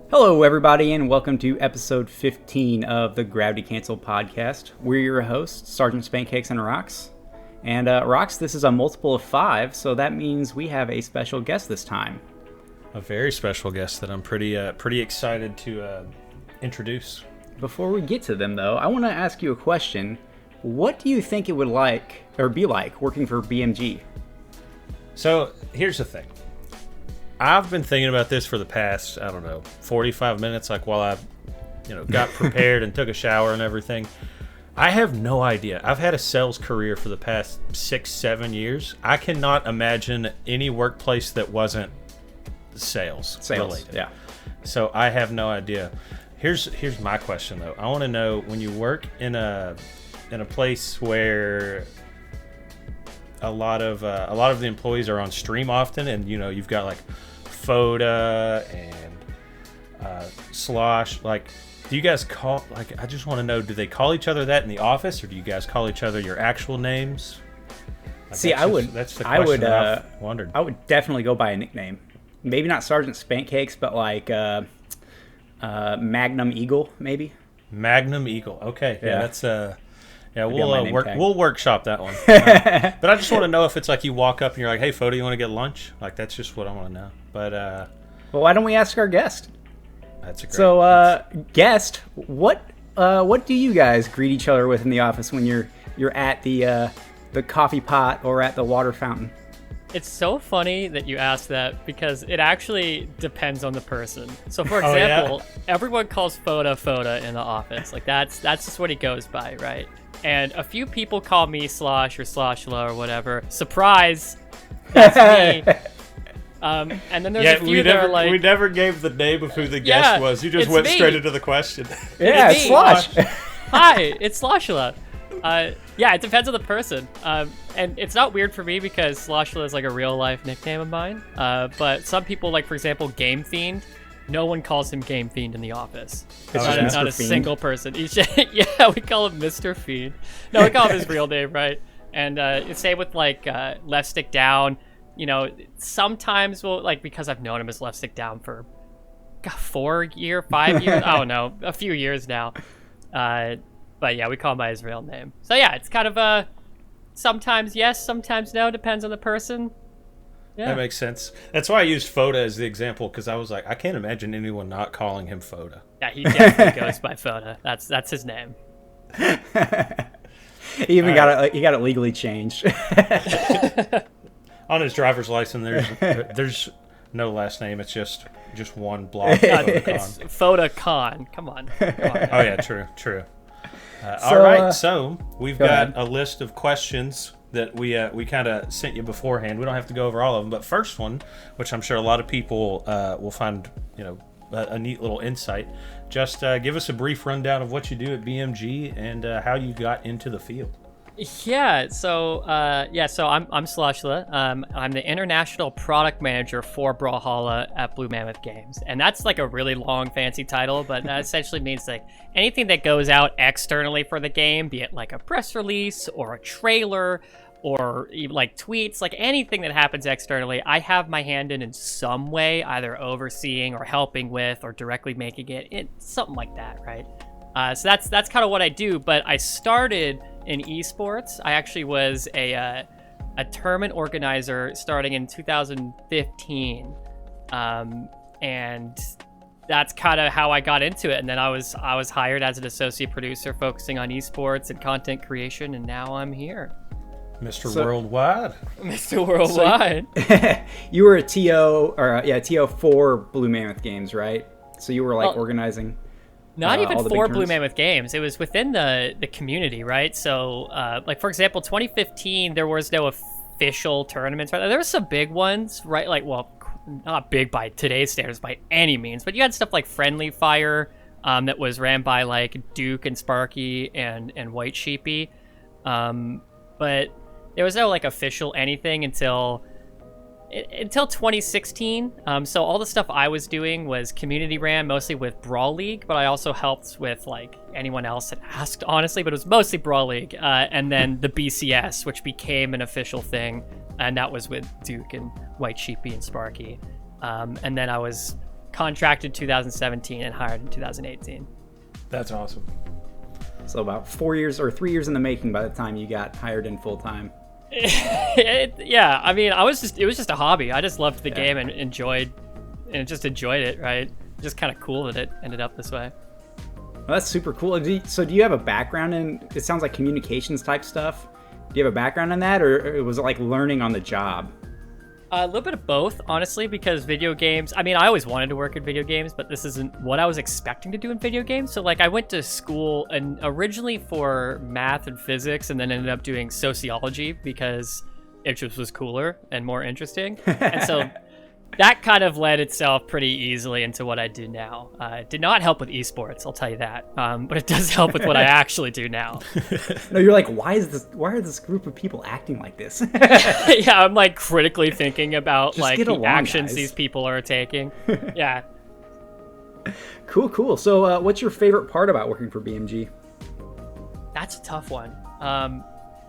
Hello, everybody, and welcome to episode 15 of the Gravity Cancel podcast. We're your hosts, Sergeant Pancakes and Rocks. And Rocks, this is a multiple of 5, so that means we have a special guest this time. A very special guest that I'm pretty excited to introduce. Before we get to them, though, I want to ask you a question. What do you think it would be like working for BMG? So here's the thing. I've been thinking about this for the past, 45 minutes, like while I, got prepared and took a shower and everything. I have no idea. I've had a sales career for the past 6-7 years. I cannot imagine any workplace that wasn't sales related. Yeah. So I have no idea. Here's my question though. I want to know, when you work in a place where a lot of the employees are on stream often, and you've got like Foda and Slosh. Like, do you guys call, like, I just want to know, do they call each other that in the office, or do you guys call each other your actual names? Like, See, that's the question I've wondered. I would definitely go by a nickname. Maybe not Sergeant Spancakes, but like Magnum Eagle, maybe. Magnum Eagle. Okay, yeah, that's we'll we'll workshop that one. But I just want to know if it's like you walk up and you're like, "Hey, Foda, you want to get lunch?" Like, that's just what I want to know. But well, why don't we ask our guest? That's a great. So, guest, what do you guys greet each other with in the office when you're at the coffee pot or at the water fountain? It's so funny that you asked that, because it actually depends on the person. So, for example, everyone calls Foda in the office. Like, that's just what he goes by, right? And a few people call me Slosh or Sloshula or whatever. Surprise! That's me. And then there's a few that are like... We never gave the name of who the guest was. You just went straight into the question. Yeah, it's Slosh. Hi, it's Sloshula. Yeah, it depends on the person. And it's not weird for me because Sloshula is like a real life nickname of mine. But some people, like, for example, Game Fiend, no one calls him Game Fiend in the office. Not a single person. Yeah, we call him Mr. Fiend. No, we call him his real name, right? And same with like Left Stick Down. Sometimes we'll, like, because I've known him as Left Stick Down for 5 years, I don't know, a few years now. But yeah, we call him by his real name. So yeah, it's kind of sometimes yes, sometimes no, depends on the person. Yeah. That makes sense. That's why I used Foda as the example, because I was like, I can't imagine anyone not calling him Foda. Yeah, he definitely goes by Foda. That's his name. He even got it legally changed. On his driver's license, there's no last name. It's just one block. It's Foda Khan. Come on. Oh yeah, true. All right, so we've got a list of questions that we kind of sent you beforehand. We don't have to go over all of them, but first one, which I'm sure a lot of people will find a neat little insight. Just give us a brief rundown of what you do at BMG and how you got into the field. Yeah, so I'm Sloshula. I'm the international product manager for Brawlhalla at Blue Mammoth Games, and that's like a really long, fancy title, but that essentially means like anything that goes out externally for the game, be it like a press release or a trailer or even like tweets, like anything that happens externally, I have my hand in some way, either overseeing or helping with or directly making it something like that, right? So that's kind of what I do. But I started in esports. I actually was a tournament organizer starting in 2015, and that's kind of how I got into it. And then I was hired as an associate producer focusing on esports and content creation, and now I'm here. Mr. Worldwide. Mr. Worldwide. So, you were a TO for Blue Mammoth Games, right? So you were like organizing. Not even for Blue Mammoth Games. It was within the community, right? So, like, for example, 2015, there was no official tournaments. Right? There were some big ones, right? Like, well, not big by today's standards by any means, but you had stuff like Friendly Fire that was ran by, like, Duke and Sparky and White Sheepy. But there was no, like, official anything until 2016. So all the stuff I was doing was community ran, mostly with Brawl League, but I also helped with like anyone else that asked, honestly, but it was mostly Brawl League. And then the BCS, which became an official thing, and that was with Duke and White Sheepy and Sparky. And then I was contracted 2017 and hired in 2018. That's awesome. So about 4 years or 3 years in the making by the time you got hired in full time. Yeah, I mean, it was just a hobby. I just loved the game and enjoyed it, right? Just kind of cool that it ended up this way. Well, that's super cool. So do you have a background in, it sounds like communications type stuff? Do you have a background in that, or was it like learning on the job? A little bit of both, honestly, because video games, I mean, I always wanted to work in video games, but this isn't what I was expecting to do in video games. So like I went to school and originally for math and physics, and then ended up doing sociology because it just was cooler and more interesting. And so that kind of led itself pretty easily into what I do now. It did not help with esports, I'll tell you that. But it does help with what I actually do now. No, you're like, why are this group of people acting like this? Yeah, I'm like critically thinking about Just like get the along, actions guys. these people are taking. Yeah. Cool. So what's your favorite part about working for BMG? That's a tough one.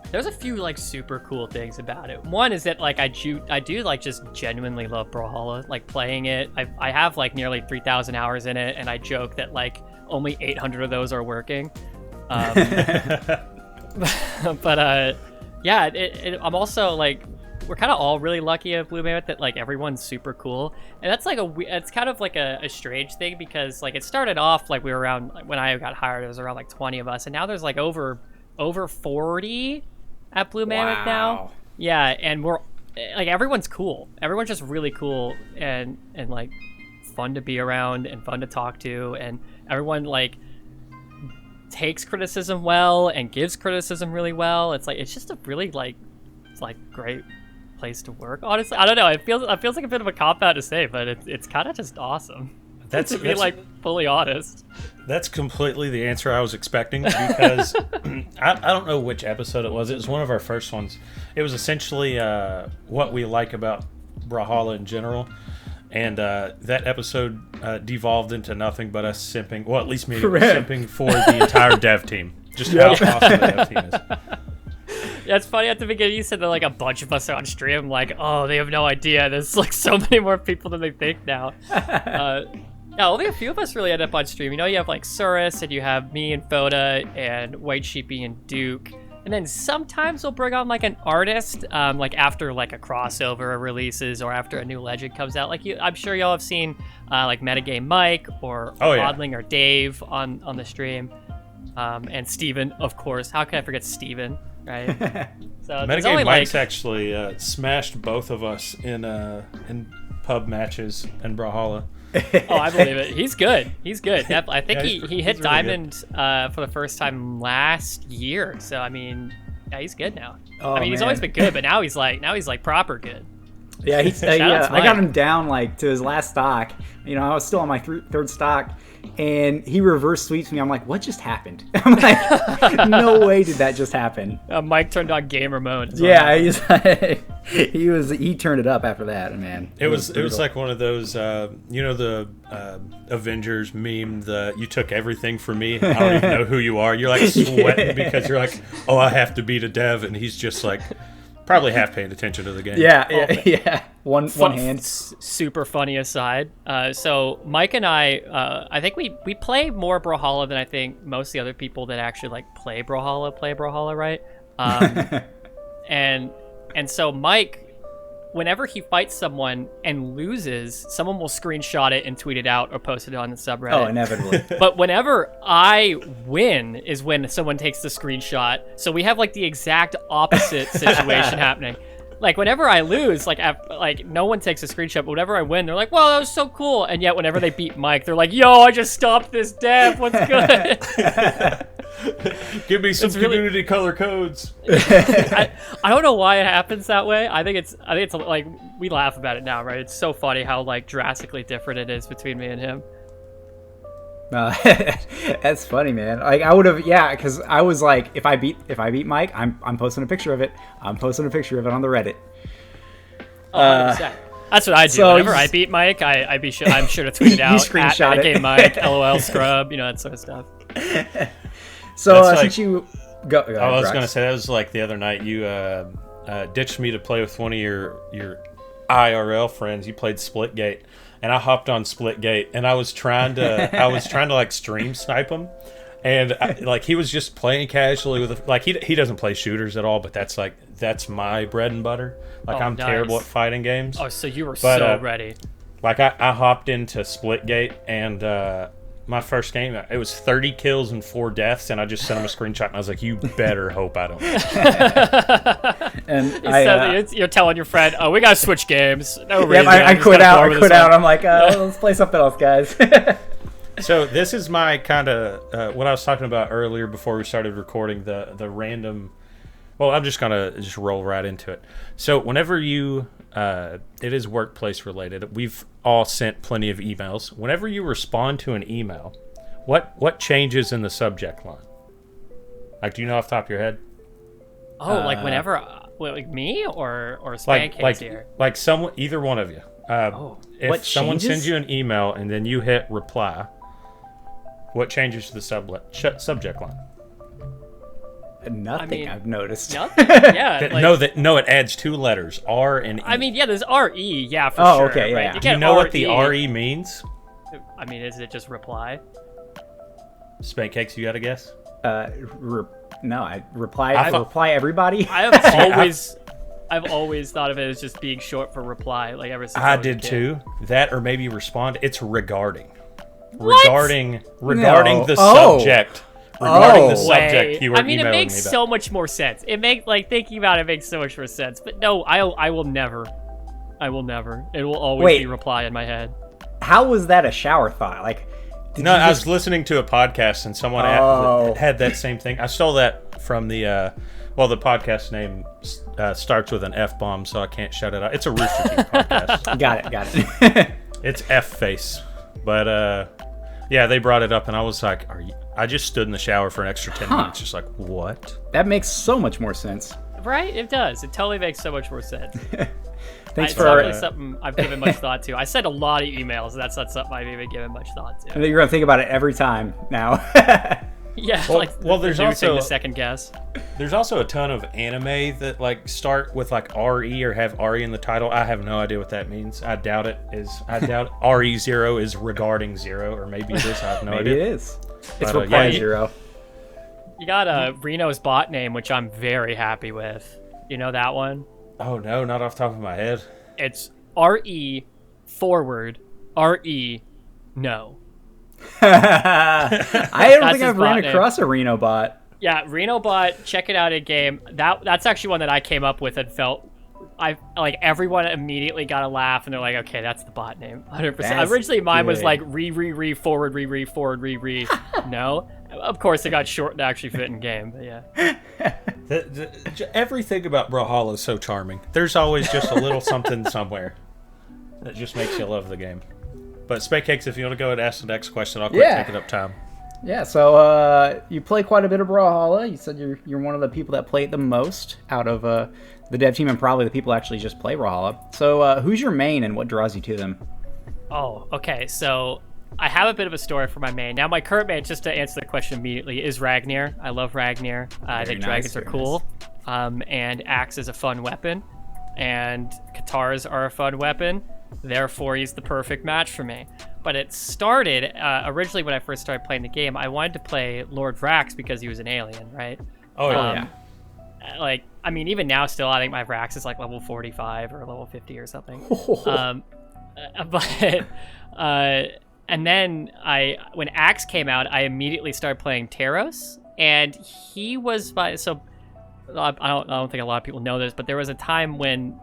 There's a few like super cool things about it. One is that like I do like just genuinely love Brawlhalla, like playing it. I have like nearly 3,000 hours in it, and I joke that like only 800 of those are working. But yeah, I'm also like, we're kind of all really lucky at Blue Mammoth that like everyone's super cool, and that's like it's kind of like a strange thing because like it started off like we were around, like, when I got hired it was around like 20 of us, and now there's like over 40 at Blue Mammoth now. Yeah, and we're like, everyone's cool. Everyone's just really cool and like fun to be around and fun to talk to, and everyone like takes criticism well and gives criticism really well. It's just a really like, it's like great place to work. Honestly, I don't know. It feels like a bit of a cop out to say, but it's kind of just awesome. That's to be like fully honest. That's completely the answer I was expecting, because I don't know which episode it was. It was one of our first ones. It was essentially what we like about Brawlhalla in general. And that episode devolved into nothing but us simping. Well, at least me simping for the entire dev team. Just how awesome the dev team is. Yeah, it's funny at the beginning you said that like a bunch of us are on stream. Like, oh, they have no idea. There's like so many more people than they think now. Yeah, only a few of us really end up on stream. You know, you have like Surus, and you have me and Foda and White Sheepy and Duke. And then sometimes we'll bring on like an artist, like after like a crossover releases or after a new legend comes out. Like I'm sure y'all have seen like Metagame Mike or Odling or Dave on the stream. And Steven, of course. How can I forget Steven, right? So Metagame Mike's actually smashed both of us in pub matches in Brawlhalla. Oh, I believe it. He's good. I think he hit really Diamond for the first time last year. So I mean, yeah, he's good now. Oh, I mean, he's always been good, but now he's like proper good. Yeah, I I got him down like to his last stock. You know, I was still on my third stock, and he reverse sweeps me. I'm like, what just happened? I'm like, no way did that just happen. Mike turned on gamer mode. Yeah, he turned it up after that, man. It was like one of those, you know, the Avengers meme, you took everything from me. I don't even know who you are. You're like sweating because you're like, oh, I have to beat a dev, and he's just like probably half paying attention to the game. Yeah. One hand. Super funny aside. So Mike and I think we play more Brawlhalla than I think most of the other people that actually like play Brawlhalla, right? And so Mike, whenever he fights someone and loses, someone will screenshot it and tweet it out or post it on the subreddit. Oh, inevitably. But whenever I win is when someone takes the screenshot. So we have like the exact opposite situation happening. Like whenever I lose, like no one takes a screenshot, but whenever I win, they're like, "Wow, that was so cool!" And yet, whenever they beat Mike, they're like, "Yo, I just stopped this dev. What's good?" Give me some community color codes. I don't know why it happens that way. I think it's like, we laugh about it now, right? It's so funny how like drastically different it is between me and him. That's funny, man. Like I would have, because I was like, if I beat Mike, I'm posting a picture of it. I'm posting a picture of it on the Reddit. That's what I do. So whenever I beat Mike, I'm sure to tweet it out. Screenshot at Mike, LOL scrub, that sort of stuff. So since you go, I was gonna say, that was like the other night you ditched me to play with one of your IRL friends. You played Splitgate. and I hopped on Splitgate, and I was trying to like stream snipe him, and like he was just playing casually with like he doesn't play shooters at all, but that's my bread and butter. Like I'm terrible at fighting games. Oh, so you were so ready. Like I hopped into Splitgate, and my first game, it was 30 kills and 4 deaths, and I just sent him a screenshot, and I was like, you better hope I don't. And you're telling your friend, oh, we got to switch games. No reason. Yeah, I quit out. I'm like, let's play something else, guys. So this is my kind of, what I was talking about earlier before we started recording, the random, well, I'm just going to just roll right into it. So whenever you, it is workplace related, we've all sent plenty of emails. Whenever you respond to an email, what changes in the subject line? Like, do you know off the top of your head? Oh, like whenever, like me or Spancakes here? Like someone, either one of you. If someone sends you an email and then you hit reply, what changes to the subject line? Nothing, I've noticed. Nothing? Yeah. No, it adds 2 letters, R and E. I mean, yeah, there's RE, yeah, for sure. Okay, right? yeah. Do you know what the RE means? I mean, is it just reply? Spancakes, you got a guess? No, I reply everybody. I've always thought of it as just being short for reply, like ever since I did too. That or maybe respond. It's regarding. What? Regarding the subject. Regarding the subject you were emailing me about. It makes so much more sense. It makes, like, thinking about it makes so much more sense. But no, I will never. It will always be reply in my head. How was that a shower thought? Like, I was listening to a podcast and someone had that same thing. I stole that from the the podcast name starts with an F-bomb, so I can't shout it out. It's a Rooster Teeth podcast. Got it. It's F-face. But yeah, they brought it up, and I was like, I just stood in the shower for an extra 10 minutes, just like, what? That makes so much more sense. Right? It does. It totally makes so much more sense. Thanks it's not really something I've given much thought to. I sent a lot of emails, and that's not something I've even given much thought to. I think you're going to think about it every time now. Yeah, there's also the second guess. There's also a ton of anime that like start with like RE or have RE in the title. I have no idea what that means. I doubt RE0 is regarding 0, or maybe it is. I have no idea. Maybe it is. It's reply 0. You got Reno's bot name, which I'm very happy with. You know that one? Oh no, not off the top of my head. It's RE forward RE no. I don't think I've ran across a Reno bot. Yeah, Reno bot. Check it out in game. That's actually one that I came up with and felt everyone immediately got a laugh and they're like, okay, that's the bot name, 100%. Originally mine was like re forward re. No, of course it got short to actually fit in game, but yeah. Everything about Brawlhalla is so charming. There's always just a little something somewhere that just makes you love the game. But Spancakes, if you want to go and ask the next question, I'll quit taking up time. Yeah, so you play quite a bit of Brawlhalla. You said you're one of the people that play it the most out of the dev team, and probably the people who actually just play Brawlhalla. So who's your main and what draws you to them? Oh, okay. So I have a bit of a story for my main. Now, my current main, just to answer the question immediately, is Ragnir. I love Ragnir. I think dragons are cool. And axe is a fun weapon. And katars are a fun weapon. Therefore, he's the perfect match for me. But it started, originally when I first started playing the game, I wanted to play Lord Vrax because he was an alien, right? Oh, yeah. Like, I mean, even now still, I think my Vrax is like level 45 or level 50 or something. And then when Axe came out, I immediately started playing Taros, and he was I don't think a lot of people know this, but there was a time when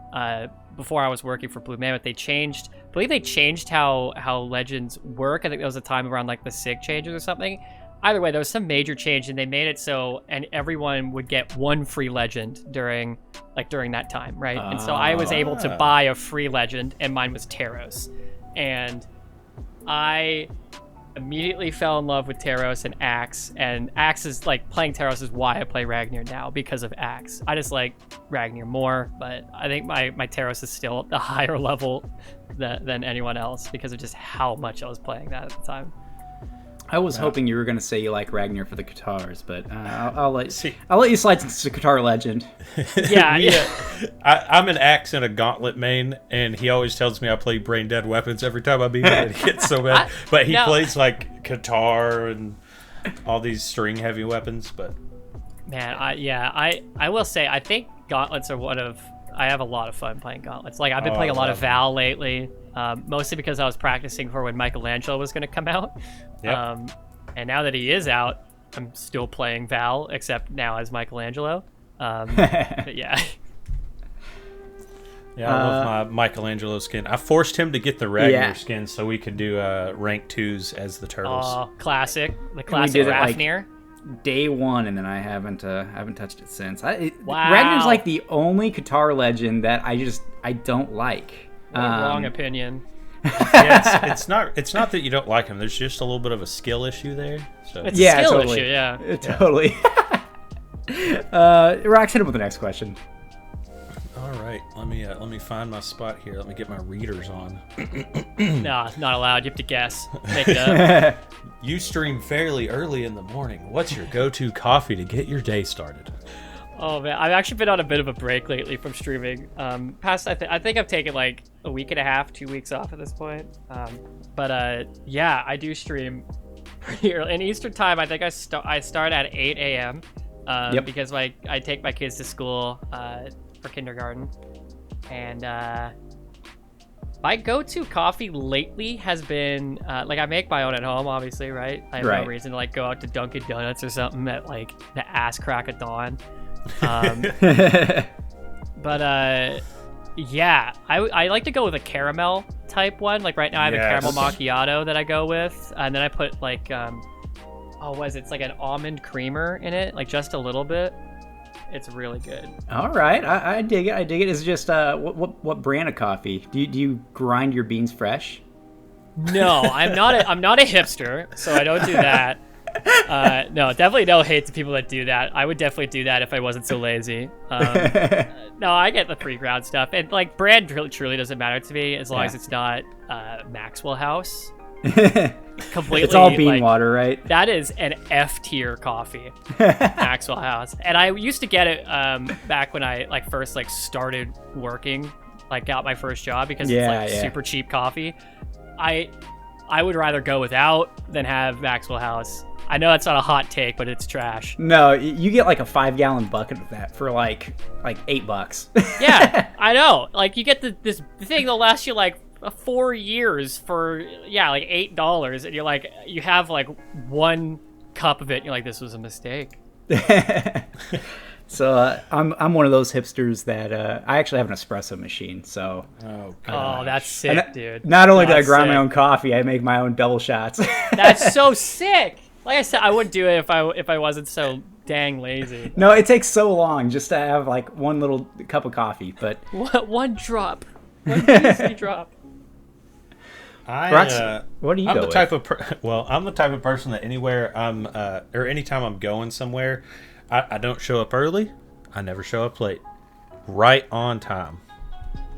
before I was working for Blue Mammoth, I believe they changed how legends work. I think there was a time around like the SIG changes or something. Either way, there was some major change, and they made it so and everyone would get one free legend during that time, right? And so I was able to buy a free legend, and mine was Taros. And I immediately fell in love with Taros and Axe, and Axe is like playing Taros is why I play Ragnir now, because of Axe. I just like Ragnir more, but I think my Taros is still at the higher level than anyone else because of just how much I was playing that at the time. I was hoping you were going to say you like Ragnar for the guitars, but I'll let you slide since it's a guitar legend. Yeah, I'm an axe and a gauntlet main, and he always tells me I play brain dead weapons every time I beat him, and he gets so mad. But he plays like guitar and all these string heavy weapons. But man, I will say I think gauntlets are I have a lot of fun playing gauntlets. Like I've been playing a lot of Val lately, mostly because I was practicing for when Michelangelo was going to come out. Yep. And now that he is out, I'm still playing Val, except now as Michelangelo. But yeah. Yeah, I love my Michelangelo skin. I forced him to get the Ragnar skin so we could do rank 2s as the turtles. Oh, classic. The classic Rafnir. Day one, and then I haven't touched it since. Wow. Ragnar's like the only guitar legend that I don't like. Wrong opinion. Yeah, it's not that you don't like him. There's just a little bit of a skill issue there. So. It's a skill totally. issue, yeah. Totally. Rox, hit him with the next question. All right, let me find my spot here. Let me get my readers on. Nah, not allowed. You have to guess. Make it up. You stream fairly early in the morning. What's your go-to coffee to get your day started? Oh man, I've actually been on a bit of a break lately from streaming. I think I've taken like a week and a half, 2 weeks off at this point. But yeah, I do stream pretty early. In Eastern time, I think I start at 8 a.m. Because I take my kids to school for kindergarten, and my go-to coffee lately has been like I make my own at home, obviously, right? I have no reason to like go out to Dunkin' Donuts or something at like the ass crack of dawn. But yeah, I like to go with a caramel type one. Like right now I have a caramel macchiato that I go with, and then I put like it's like an almond creamer in it, like just a little bit. It's really good. All right, I dig it. Is it just what brand of coffee? Do you grind your beans fresh? No, I'm not a hipster, so I don't do that. No, definitely no hate to people that do that. I would definitely do that if I wasn't so lazy. No, I get the pre-ground stuff, and like brand truly doesn't matter to me as long as it's not Maxwell House. Completely, it's all bean water, right? That is an F tier coffee, Maxwell House. And I used to get it back when I like first like started working, like got my first job, because it's like super cheap coffee. I would rather go without than have Maxwell House. I know that's not a hot take, but it's trash. No, you get like a 5-gallon bucket of that for like $8. Yeah, I know. Like you get this thing that'll last you like 4 years for like $8, and you're like, you have like one cup of it, and you're like, this was a mistake. So I'm one of those hipsters that I actually have an espresso machine. So that's sick, dude. Not only do I grind my own coffee, I make my own double shots. That's so sick. Like I said, I wouldn't do it if I wasn't so dang lazy. No, it takes so long just to have like one little cup of coffee, but one drop, one easy drop. What do you I'm go the with? type of I'm the type of person that anywhere I'm or anytime I'm going somewhere, I don't show up early. I never show up late. Right on time.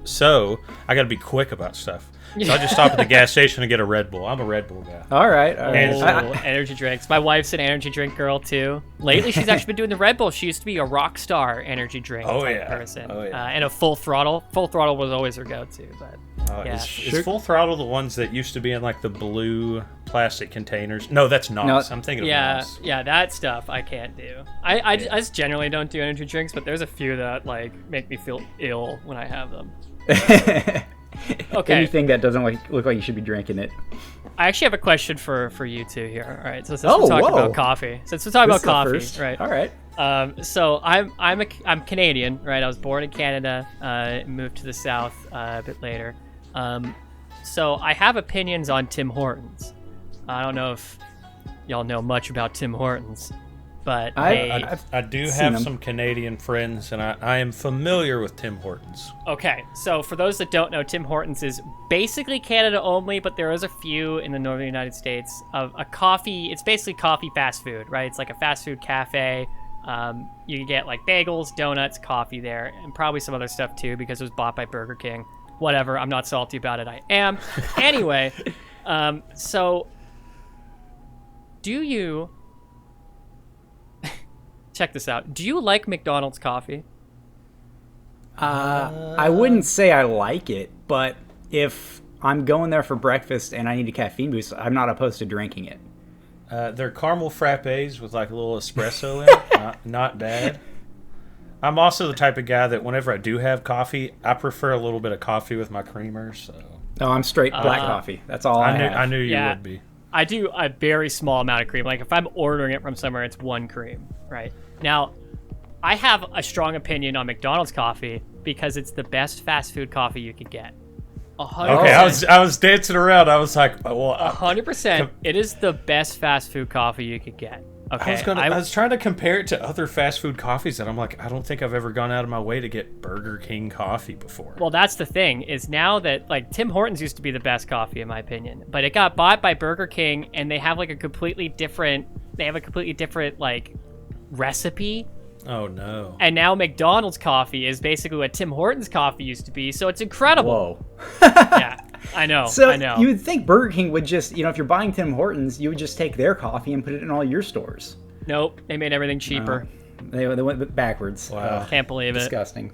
So I got to be quick about stuff. So I just stop at the gas station and get a Red Bull. I'm a Red Bull guy. All right. Energy drinks. My wife's an energy drink girl too. Lately, she's actually been doing the Red Bull. She used to be a rock star energy drink person. And a Full Throttle. Full Throttle was always her go-to. But is Full Throttle the ones that used to be in like the blue plastic containers? No, that's NOS. I'm thinking of NOS. Yeah, that stuff I can't do. I just generally don't do energy drinks, but there's a few that like make me feel ill when I have them. Okay. Anything that doesn't look like you should be drinking it. I actually have a question for you two here. All right, so since we're talking about coffee, right? All right. So I'm Canadian, right? I was born in Canada, moved to the South a bit later. So I have opinions on Tim Hortons. I don't know if y'all know much about Tim Hortons, but I do have some Canadian friends, and I am familiar with Tim Hortons. Okay, so for those that don't know, Tim Hortons is basically Canada only, but there is a few in the northern United States of a coffee. It's basically coffee fast food, right? It's like a fast food cafe. You can get like bagels, donuts, coffee there, and probably some other stuff too, because it was bought by Burger King. Whatever, I'm not salty about it. I am. Anyway, so do you check this out? Do you like McDonald's coffee? I wouldn't say I like it, but if I'm going there for breakfast and I need a caffeine boost, I'm not opposed to drinking it. They're caramel frappes with like a little espresso in it. Not bad. I'm also the type of guy that whenever I do have coffee, I prefer a little bit of coffee with my creamer. So No, I'm straight black coffee. That's all I have. I knew you Yeah. would be. I do a very small amount of cream. Like if I'm ordering it from somewhere, it's 1 cream, right? Now, I have a strong opinion on McDonald's coffee because it's the best fast food coffee you could get. 100%. Okay, I was dancing around. I was like, well, 100%. It is the best fast food coffee you could get. Okay. I was trying to compare it to other fast food coffees, and I'm like, I don't think I've ever gone out of my way to get Burger King coffee before. Well, that's the thing, is now that, like, Tim Hortons used to be the best coffee, in my opinion, but it got bought by Burger King, and they have, like, a completely different, like, recipe. Oh, no. And now McDonald's coffee is basically what Tim Hortons coffee used to be, so it's incredible. Whoa. Yeah, I know. So I know. you would think Burger King would just, if you're buying Tim Hortons, you would just take their coffee and put it in all your stores. Nope, they made everything cheaper. They went backwards. Wow. Can't believe it. Disgusting.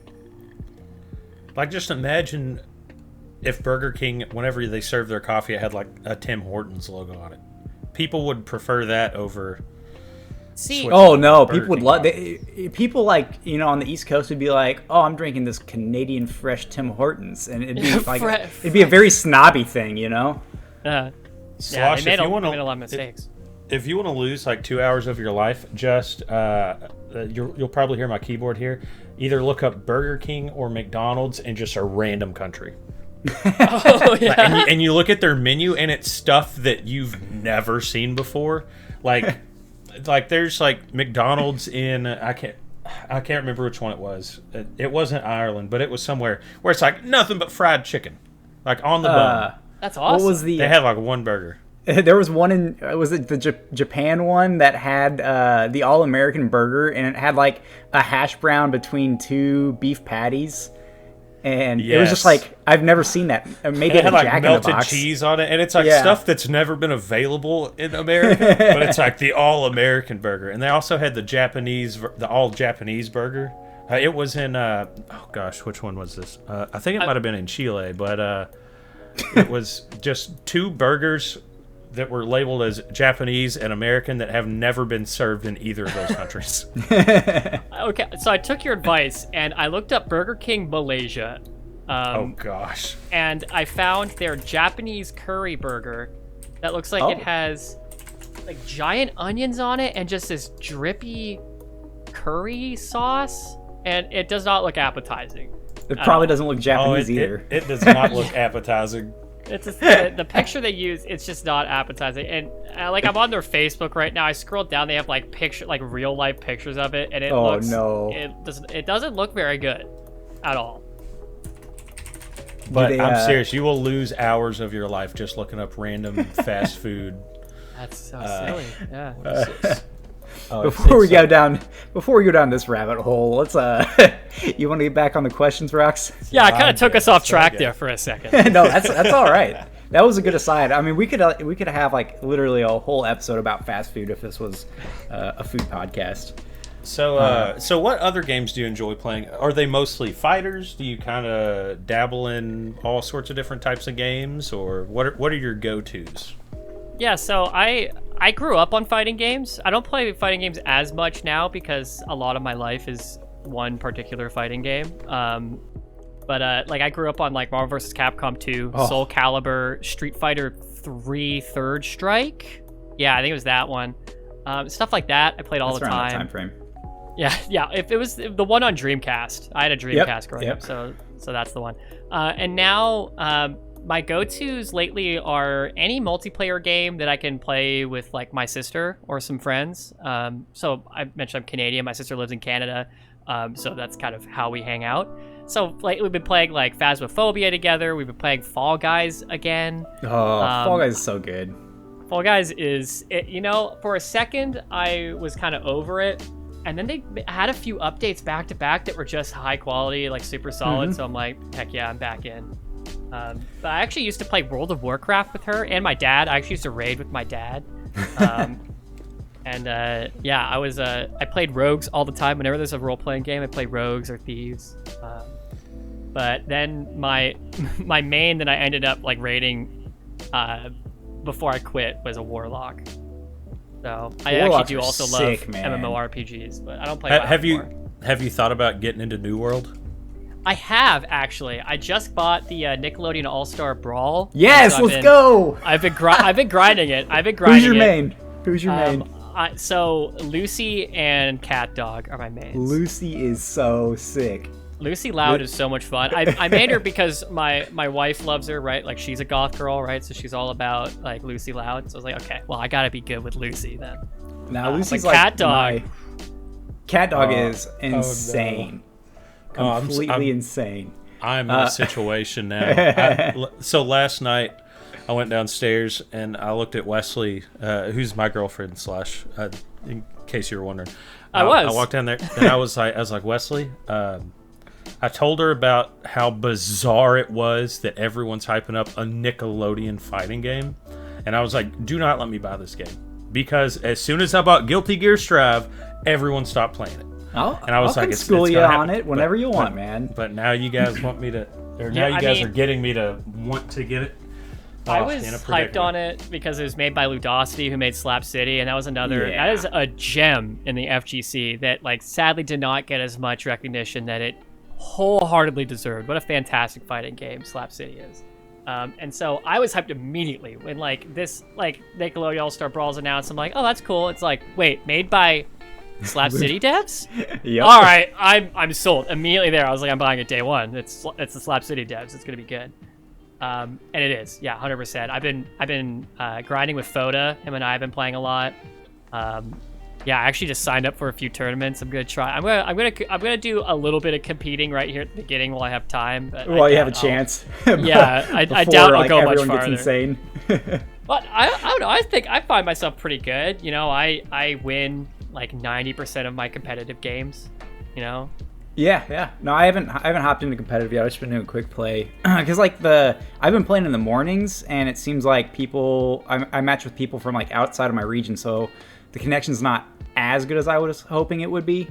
Like, just imagine if Burger King, whenever they served their coffee, it had, like, a Tim Hortons logo on it. People would prefer that over... See, Oh no, Burger people would King love. coffee. People on the East Coast would be like, "Oh, I'm drinking this Canadian fresh Tim Hortons," and it'd be like it'd be a very snobby thing, yeah, Slosh, they made if you a wanna- lot of mistakes. If you want to lose like 2 hours of your life, just you'll probably hear my keyboard here. Either look up Burger King or McDonald's in just a random country. Oh, yeah. And you look at their menu and it's stuff that you've never seen before. Like there's like McDonald's in I can't remember which one it was. It wasn't Ireland, but it was somewhere where it's like nothing but fried chicken, like on the bun. That's awesome. What was the? They had like one burger. There was one in was it the Japan one that had the All American burger, and it had like a hash brown between 2 beef patties, and it was just Yes. like I've never seen that. Maybe It had a like Jack in the melted Box. cheese on it, and it's like Yeah. stuff that's never been available in America, but it's like the all-American burger. And they also had the all-Japanese burger. It was in oh gosh, which one was this? I think it might have been in Chile, but it was just 2 burgers that were labeled as Japanese and American that have never been served in either of those countries. Okay, so I took your advice and I looked up Burger King Malaysia. Oh gosh. And I found their Japanese curry burger that looks like it Oh. has like giant onions on it and just this drippy curry sauce, and it does not look appetizing. It probably doesn't look Japanese either. It does not look appetizing. It's just, the picture they use, it's just not appetizing. And like I'm on their Facebook right now. I scrolled down, they have like real life pictures of it, and it Oh, looks no. it doesn't look very good at all. But they, I'm serious, you will lose hours of your life just looking up random fast food. That's so silly. Yeah. What is this? Oh, Before we go down this rabbit hole, let's you want to get back on the questions, Rox? Yeah, I kind of took us off track good. there for a second. No, that's all right. That was a good aside. I mean, we could have like literally a whole episode about fast food if this was a food podcast. So what other games do you enjoy playing? Are they mostly fighters? Do you kind of dabble in all sorts of different types of games, or what are your go-tos? Yeah, so I grew up on fighting games. I don't play fighting games as much now because a lot of my life is one particular fighting game. But like I grew up on like Marvel vs. Capcom 2, Soul Calibur, Street Fighter 3 Third Strike. Yeah, I think it was that one. Stuff like that. I played all That's the around that time. time frame. Yeah. If it was the one on Dreamcast, I had a Dreamcast growing up, so that's the one. And now my go-tos lately are any multiplayer game that I can play with like my sister or some friends. So I mentioned I'm Canadian. My sister lives in Canada, so that's kind of how we hang out. So like we've been playing like Phasmophobia together. We've been playing Fall Guys again. Oh, Fall Guys is so good. Fall Guys is, for a second I was kind of over it, and then they had a few updates back to back that were just high quality, like super solid. So I'm like, heck yeah, I'm back in. But I actually used to play World of Warcraft with her and my dad. I actually used to raid with my dad. And yeah, I played rogues all the time. Whenever there's a role-playing game, I play rogues or thieves. But then my main that I ended up like raiding before I quit was a warlock. So I actually do also love MMORPGs, but I don't play WoW anymore. Have you thought about getting into New World? I have, actually. I just bought the Nickelodeon All-Star Brawl. Yes, so let's go! I've been grinding it. Who's your main? Who's your main? So Lucy and Cat Dog are my mains. Lucy is so sick. Lucy Loud is so much fun. I made her because my wife loves her, right? Like, she's a goth girl, right? So she's all about like Lucy Loud. So I was like, okay, well, I gotta be good with Lucy then. Now Lucy's like Cat Dog. Cat Dog is insane. Oh, no. Completely insane. I'm in a situation now. So last night I went downstairs and I looked at Wesley, who's my girlfriend slash, in case you were wondering. I walked down there and I was like, Wesley, I told her about how bizarre it was that everyone's hyping up a Nickelodeon fighting game. And I was like, do not let me buy this game. Because as soon as I bought Guilty Gear Strive, everyone stopped playing it. And I was like, school you on it whenever you want, man. But now you guys want me to, or now you guys are getting me to want to get it. I was hyped on it because it was made by Ludosity, who made Slap City, and that was another. Yeah. That is a gem in the FGC that, like, sadly did not get as much recognition that it wholeheartedly deserved. What a fantastic fighting game Slap City is. And so I was hyped immediately when this Nickelodeon All-Star Brawl's announced. I'm like, oh, that's cool. It's like, wait, made by Slap City devs? Yep. All right, I'm sold immediately there. I was like, I'm buying it day one. It's the Slap City devs. It's gonna be good. And it is, yeah, 100%. I've been grinding with Foda. Him and I have been playing a lot. Yeah, I actually just signed up for a few tournaments. I'm gonna try. I'm gonna do a little bit of competing right here at the beginning while I have time. But while you have a chance. Yeah, I doubt I'll go much farther. Gets insane. But I don't know. I think I find myself pretty good. You know, I win like 90% of my competitive games. You know. Yeah. No, I haven't hopped into competitive yet. I've just been doing quick play because I've been playing in the mornings, and it seems like I match with people from like outside of my region, so the connection's not as good as I was hoping it would be.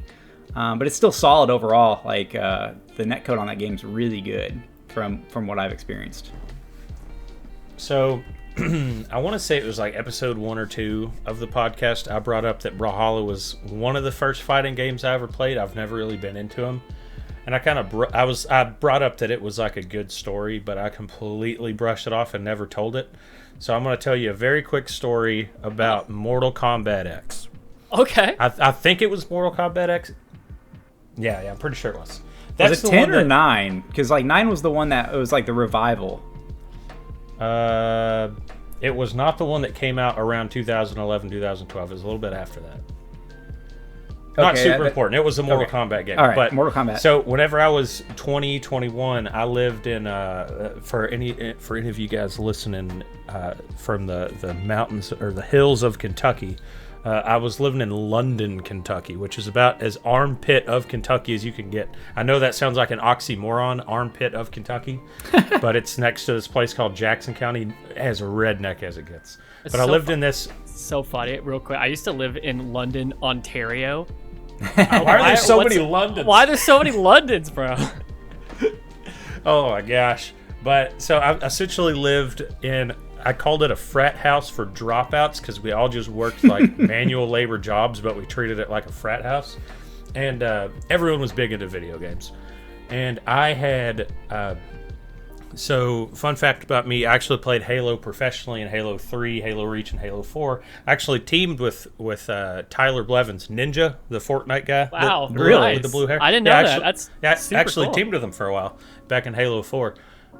But it's still solid overall. Like the netcode on that game's really good from what I've experienced. So I want to say it was like episode 1 or 2 of the podcast. I brought up that Brawlhalla was one of the first fighting games I ever played. I've never really been into them, and I brought up that it was like a good story, but I completely brushed it off and never told it. So I'm going to tell you a very quick story about Mortal Kombat X. Okay. I think it was Mortal Kombat X. Yeah, I'm pretty sure it was. Was it 10 or 9? Because like 9 was the one that it was like the revival. It was not the one that came out around 2011, 2012. It was a little bit after that. Not super important. It was a Mortal Kombat game. All right, but, Mortal Kombat. So whenever I was 20, 21, I lived in, for any of you guys listening from the mountains or the hills of Kentucky, I was living in London, Kentucky, which is about as armpit of Kentucky as you can get. I know that sounds like an oxymoron, armpit of Kentucky, but it's next to this place called Jackson County, as redneck as it gets. But I lived in this... So funny, real quick. I used to live in London, Ontario. Why are there so many Londons? Why are there so many Londons, bro? Oh my gosh. But so I essentially lived in... I called it a frat house for dropouts because we all just worked like manual labor jobs, but we treated it like a frat house. And everyone was big into video games. And I had... So, fun fact about me, I actually played Halo professionally in Halo 3, Halo Reach, and Halo 4. I actually teamed with Tyler Blevins, Ninja, the Fortnite guy. Wow, really? With the blue hair. I didn't know that. That's super actually cool. Teamed with him for a while back in Halo 4.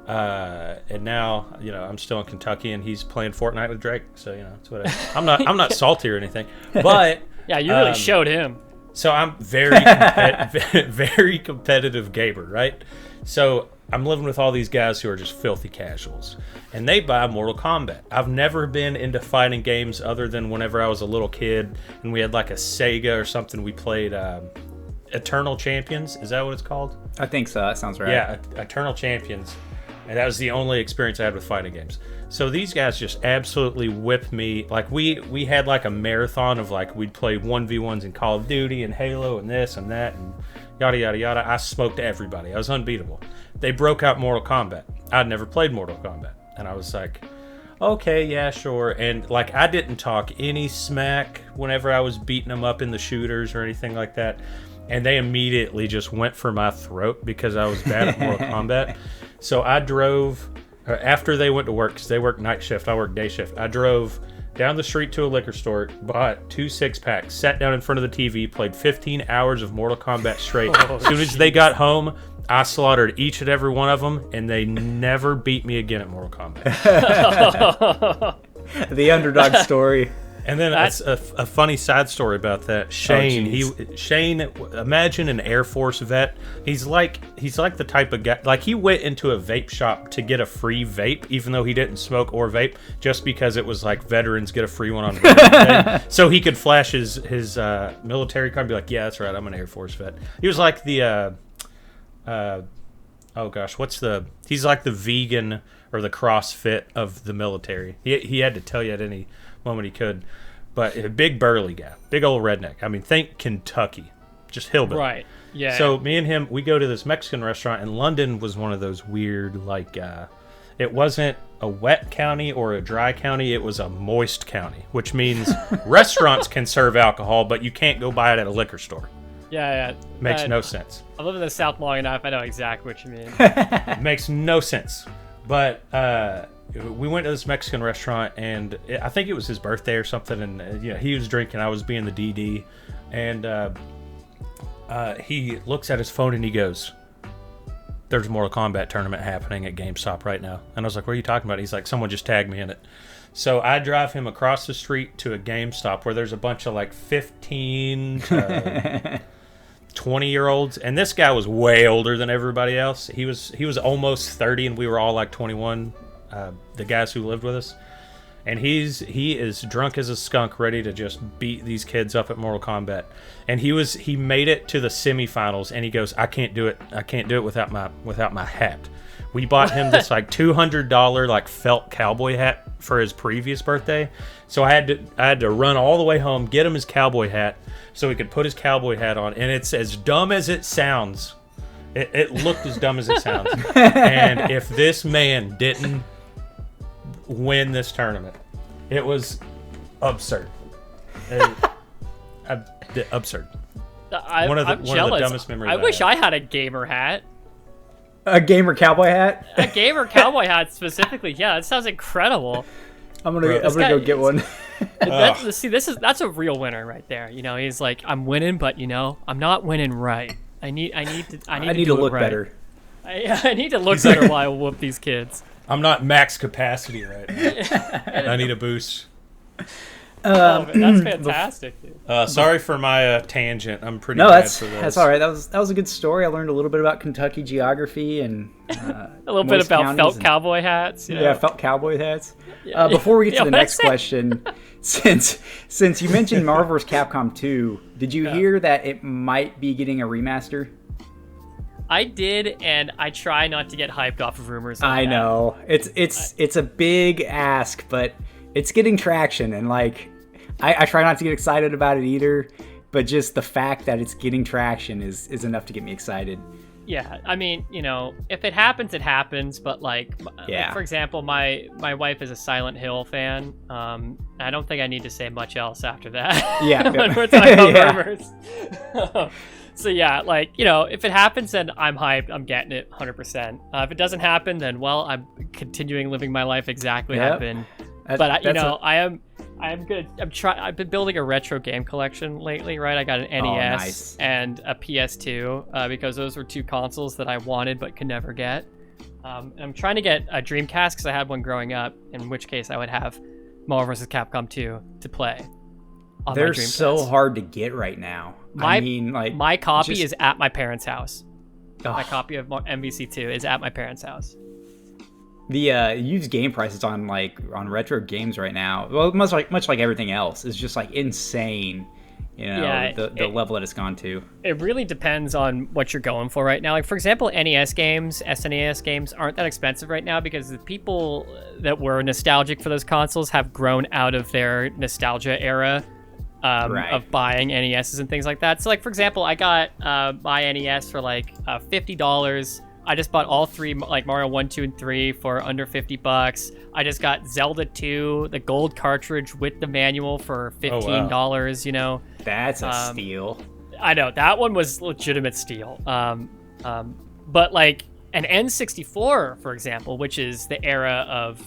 And now, I'm still in Kentucky, and he's playing Fortnite with Drake. So, it's whatever. I'm not salty or anything. But yeah, you really showed him. So I'm very very competitive gamer, right? So I'm living with all these guys who are just filthy casuals, and they buy Mortal Kombat. I've never been into fighting games other than whenever I was a little kid and we had like a Sega or something. We played Eternal Champions. Is that what it's called? I think so. That sounds right. Yeah, Eternal Champions. And that was the only experience I had with fighting games. So these guys just absolutely whipped me. Like we had like a marathon of like we'd play 1v1s in Call of Duty and Halo and this and that and yada yada yada. I smoked everybody. I was unbeatable. They broke out Mortal Kombat. I'd never played Mortal Kombat. And I was like, okay, yeah, sure. And like I didn't talk any smack whenever I was beating them up in the shooters or anything like that. And they immediately just went for my throat because I was bad at Mortal Kombat. So I drove, after they went to work, because they work night shift, I work day shift. I drove down the street to a liquor store, bought 2 6-packs, sat down in front of the TV, played 15 hours of Mortal Kombat straight. As soon as they got home, I slaughtered each and every one of them, and they never beat me again at Mortal Kombat. The underdog story. And then that's a funny side story about that. Shane, Shane, imagine an Air Force vet. He's like the type of guy, like he went into a vape shop to get a free vape, even though he didn't smoke or vape, just because it was like veterans get a free one on Veterans Day. So he could flash his military card and be like, yeah, that's right, I'm an Air Force vet. He was like the oh gosh, he's like the vegan or the CrossFit of the military. He had to tell you at any moment he could, but a big burly guy, big old redneck. I mean, think Kentucky, just hillbilly. Right. Yeah. So me and him, we go to this Mexican restaurant, and London was one of those weird, like, it wasn't a wet county or a dry county, it was a moist county, which means restaurants can serve alcohol, but you can't go buy it at a liquor store. Yeah. Makes no sense. I live in the South long enough. I know exactly what you mean. Makes no sense. But we went to this Mexican restaurant, and I think it was his birthday or something, and he was drinking, I was being the DD, and he looks at his phone and he goes, there's a Mortal Kombat tournament happening at GameStop right now. And I was like, what are you talking about? He's like, someone just tagged me in it. So I drive him across the street to a GameStop where there's a bunch of like 15 to 20-year-olds, and this guy was way older than everybody else. He was almost 30, and we were all like 21, the guys who lived with us. And he is drunk as a skunk, ready to just beat these kids up at Mortal Kombat. And he made it to the semifinals, and he goes, I can't do it without my hat. We bought him this like $200 like felt cowboy hat for his previous birthday. So I had to run all the way home, get him his cowboy hat so he could put his cowboy hat on. And it's as dumb as it sounds. It looked as dumb as it sounds. And if this man didn't win this tournament, it was absurd. Absurd. I'm jealous. One of the dumbest memories I wish I had a gamer hat. A gamer cowboy hat? A gamer cowboy hat specifically. Yeah, that sounds incredible. I'm gonna go get one. That's a real winner right there. He's like, I'm winning, but I'm not winning right. I need to look right. Better. I need to look better while I whoop these kids. I'm not max capacity right now. I need a boost. That's fantastic, dude. Sorry for my tangent. I'm pretty bad for this. That's all right. That was a good story. I learned a little bit about Kentucky geography and a little bit about felt cowboy hats. Yeah, felt cowboy hats. Before we get to the next question, since you mentioned Marvel vs. Capcom 2, did you hear that it might be getting a remaster? I did, and I try not to get hyped off of rumors. I know it's a big ask, but it's getting traction, and like. I try not to get excited about it either, but just the fact that it's getting traction is enough to get me excited. Yeah, I mean, if it happens, it happens. But like for example, my wife is a Silent Hill fan. I don't think I need to say much else after that. Yeah, when we're talking about rumors. So yeah, like if it happens, then I'm hyped. I'm getting it 100%. If it doesn't happen, then I'm continuing living my life exactly how I've been. I'm good. I've been building a retro game collection lately, right? I got an NES and a PS2 because those were 2 consoles that I wanted but could never get. I'm trying to get a Dreamcast because I had one growing up, in which case I would have Marvel vs. Capcom 2 to play. They're so hard to get right now. My copy is at my parents' house. My copy of MVC2 is at my parents' house. The used game prices on retro games right now, well, much like everything else, is just like insane. You know, Yeah, the level that it's gone to. It really depends on what you're going for right now. Like, for example, NES games, SNES games aren't that expensive right now because the people that were nostalgic for those consoles have grown out of their nostalgia era of buying NESs and things like that. So, like, for example, I got my NES for like $50. I just bought all three, like Mario 1, 2, and 3 for under $50. I just got Zelda 2, the gold cartridge with the manual for $15, you know. That's a steal. I know, that one was legitimate steal. But like an N64, for example, which is the era of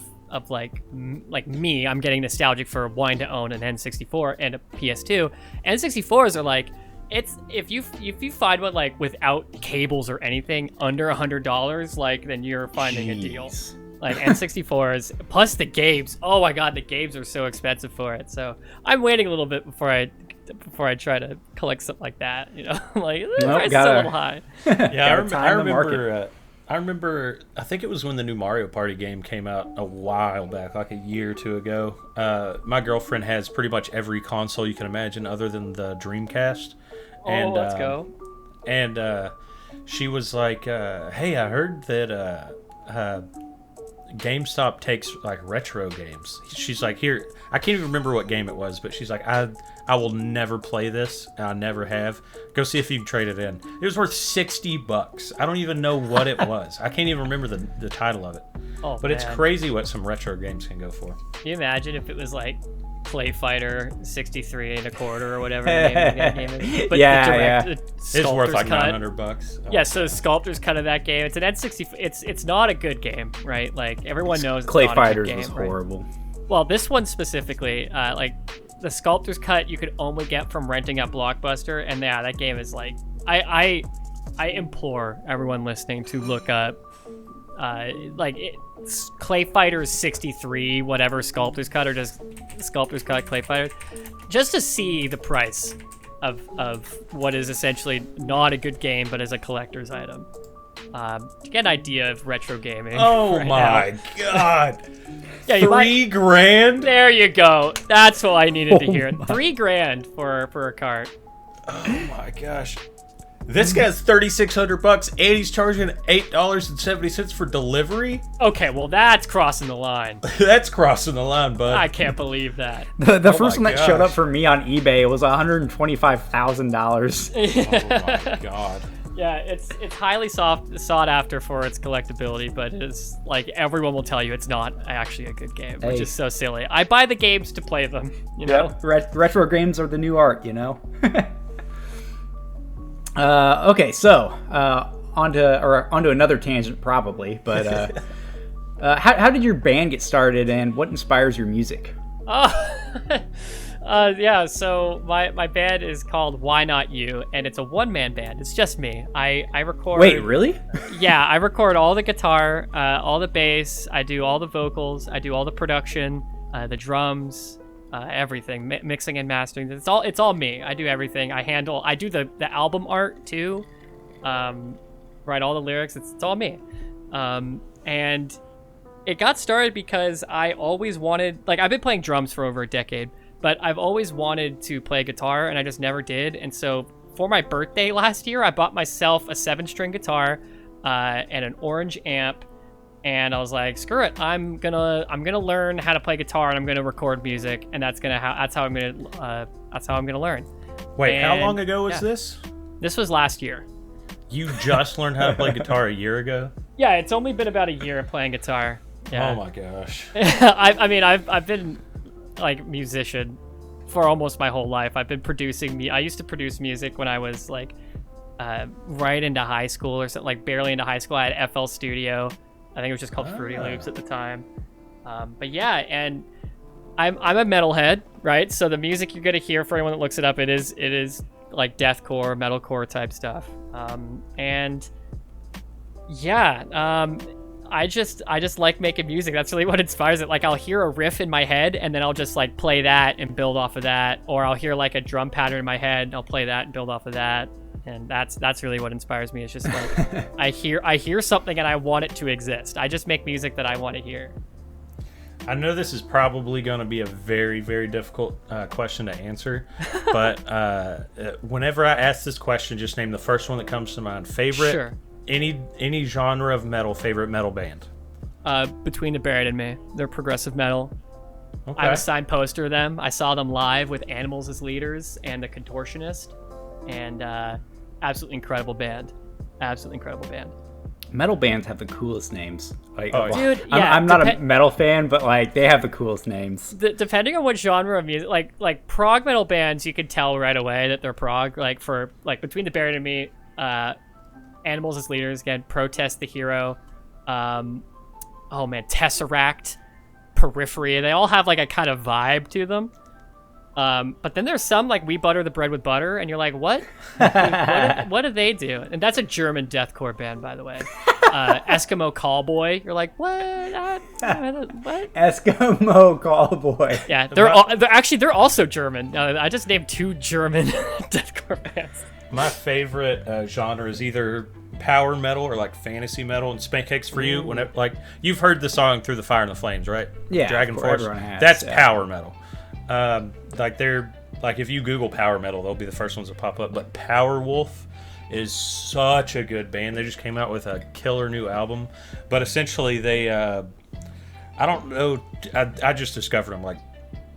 like me, I'm getting nostalgic for wanting to own an N64 and a PS2. N64s are like, it's if you find one like without cables or anything under $100, like then you're finding a deal. Like N64s plus the games. Oh my god, the games are so expensive for it. So I'm waiting a little bit before I try to collect something like that. You know, like the price is a little high. Yeah, I remember. I think it was when the new Mario Party game came out a while back, like a year or two ago. My girlfriend has pretty much every console you can imagine, other than the Dreamcast. And, let's go. And she was like, "Hey, I heard that GameStop takes like retro games." She's like, "Here, I can't even remember what game it was, but she's like, I will never play this. I never have. Go see if you can trade it in." It was worth $60. I don't even know what it was. I can't even remember the title of it. Oh, but man, it's crazy what some retro games can go for. Can you imagine if it was like Play Fighter 63 and a quarter or whatever the name of that game is? But it's worth like $900. Yeah, so the sculptor's cut of that game. It's an N64. It's not a good game, right? Like everyone knows. Clay it's not Fighters a good game, was horrible. Right? Well, this one specifically, like the sculptor's cut, you could only get from renting at Blockbuster, and yeah, that game is like I implore everyone listening to look up Clay Fighters 63, whatever Sculptor's Cut, or just Sculptor's Cut Clay Fighters, just to see the price of what is essentially not a good game, but is a collector's item. To get an idea of retro gaming. Oh my god! Yeah, $3,000. There you go. That's what I needed to hear. $3,000 for a cart. Oh my gosh! This guy's $3,600 and he's charging $8.70 for delivery? Okay, well that's crossing the line. That's crossing the line, bud. I can't believe that. The first one that showed up for me on eBay was $125,000. Oh my god. Yeah, it's highly sought after for its collectability, but it's like everyone will tell you it's not actually a good game, which is so silly. I buy the games to play them, you know? Retro games are the new art, you know? Okay, so onto another tangent probably, but how did your band get started, and what inspires your music? Yeah, so my band is called Why Not You, and it's a one-man band. It's just me. I record... Wait, really? Yeah, I record all the guitar, all the bass, I do all the vocals, I do all the production, the drums, everything, mixing and mastering. It's all me. I do everything. I do the album art too, write all the lyrics. It's all me. And it got started because I always wanted, like, I've been playing drums for over a decade, but I've always wanted to play guitar and I just never did. And so for my birthday last year, I bought myself a 7-string guitar and an orange amp. And I was like, screw it, I'm gonna learn how to play guitar and I'm gonna record music, and that's how I'm gonna learn. Wait, how long ago was this? This was last year. You just learned how to play guitar a year ago? Yeah, it's only been about a year of playing guitar. Yeah. Oh my gosh. I've been like musician for almost my whole life. I've been producing. I used to produce music when I was like right into high school or something, like barely into high school. I had FL Studio. I think it was just called Fruity Loops at the time. But yeah, and I'm a metalhead, right? So the music you're gonna hear, for anyone that looks it up, it is like deathcore, metalcore type stuff. And yeah, I just like making music. That's really what inspires it. Like, I'll hear a riff in my head and then I'll just like play that and build off of that, or I'll hear like a drum pattern in my head and I'll play that and build off of that. And that's really what inspires me. It's just like I hear something and I want it to exist. I just make music that I want to hear. I know this is probably going to be a very, very difficult question to answer, but whenever I ask this question, just name the first one that comes to mind. Favorite, Sure. any genre of metal, favorite metal band? Between the Buried and Me. They're progressive metal. Okay. I have a signed poster of them. I saw them live with Animals as leaders and The Contortionist, and absolutely incredible band. Absolutely incredible band. Metal bands have the coolest names. Like, Dude, yeah, I'm not a metal fan, but like they have the coolest names. Depending on what genre of music, like prog metal bands, you can tell right away that they're prog. Like for Between the Buried and Me, Animals as leaders, again, Protest the Hero, Tesseract, Periphery. They all have like a kind of vibe to them. But then there's some like We Butter the Bread with Butter, and you're like, what? what do they do? And that's a German deathcore band, by the way. Eskimo Callboy. You're like, what? What? Eskimo Callboy. Yeah, they're also German. I just named 2 German deathcore bands. My favorite genre is either power metal or like fantasy metal. And Pancakes for you, when you've heard the song Through the Fire and the Flames, right? Yeah, Dragon Force. everyone has. That's power metal. They're like, if you Google power metal, they'll be the first ones that pop up. But Power Wolf is such a good band. They just came out with a killer new album. But essentially, they I don't know. I just discovered them like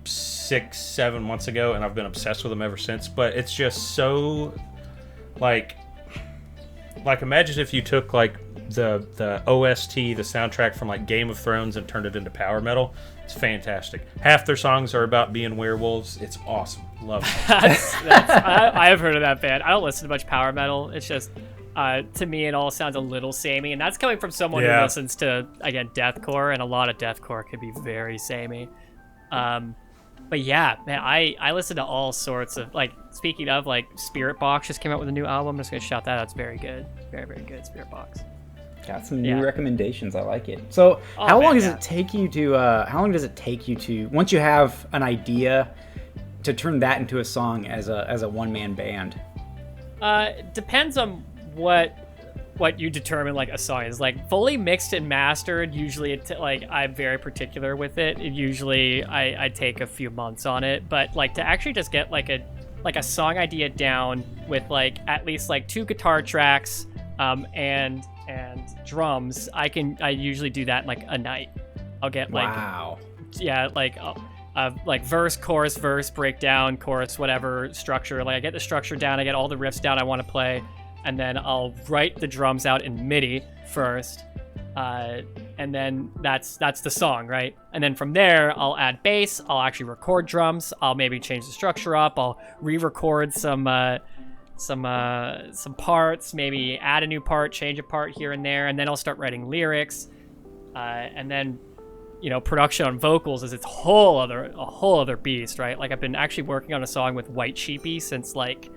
6-7 months ago, and I've been obsessed with them ever since. But it's just so like imagine if you took like the OST, the soundtrack from like Game of Thrones, and turned it into power metal. It's fantastic. Half their songs are about being werewolves. It's awesome. Love it. I have heard of that band. I don't listen to much power metal. It's just to me it all sounds a little samey, and that's coming from someone who listens to, again, deathcore, and a lot of deathcore can be very samey. But yeah, man, I listen to all sorts of, like, speaking of, like, Spirit Box just came out with a new album. I'm just gonna shout that out. It's very good. Very, very good, Spirit Box. Got some new recommendations. I like it. So, how long does it take you to? Once you have an idea, to turn that into a song as a one-man band? Depends on what you determine like a song is. Like fully mixed and mastered, usually I'm very particular with it. Usually I take a few months on it, but like to actually just get like a song idea down with like at least like 2 guitar tracks and drums, I usually do that in like a night. I'll get like like verse, chorus, verse, breakdown, chorus, whatever structure. Like I get the structure down, I get all the riffs down I want to play, and then I'll write the drums out in MIDI first, and then that's the song, right? And then from there, I'll add bass. I'll actually record drums. I'll maybe change the structure up. I'll re-record some parts, maybe add a new part, change a part here and there, and then I'll start writing lyrics, and then production on vocals is a whole other beast, right? Like I've been actually working on a song with White Sheepy since like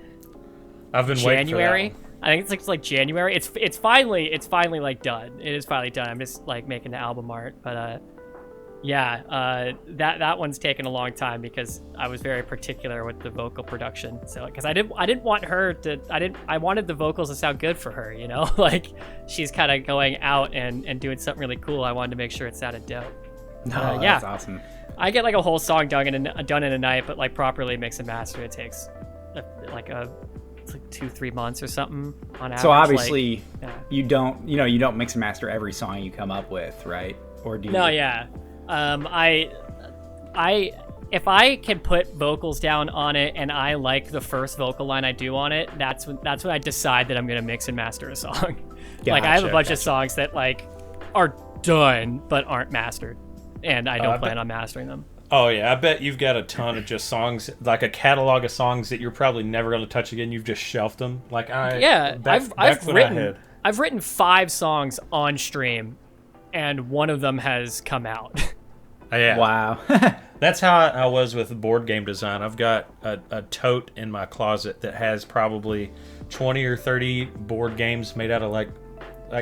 I've been January. waiting for that one. I think it's like January. It's finally like done. It is finally done. I'm just like making the album art, but that one's taken a long time because I was very particular with the vocal production. So because I didn't want her to, I wanted the vocals to sound good for her, like she's kind of going out and doing something really cool. I wanted to make sure it sounded dope. That's awesome. I get like a whole song done in a night, but like properly mix and master, it takes like 2-3 months or something on average. So obviously, you don't mix and master every song you come up with, right? Or do you? No, yeah. If I can put vocals down on it and I like the first vocal line I do on it, that's when I decide that I'm gonna mix and master a song. Like I have a bunch of songs that like are done but aren't mastered, and I don't plan on mastering them. Oh yeah, I bet you've got a ton of just songs, like a catalog of songs that you're probably never going to touch again. You've just shelved them. Like I've written 5 songs on stream, and one of them has come out. Yeah. Wow. That's how I was with board game design. I've got a tote in my closet that has probably 20 or 30 board games made out of like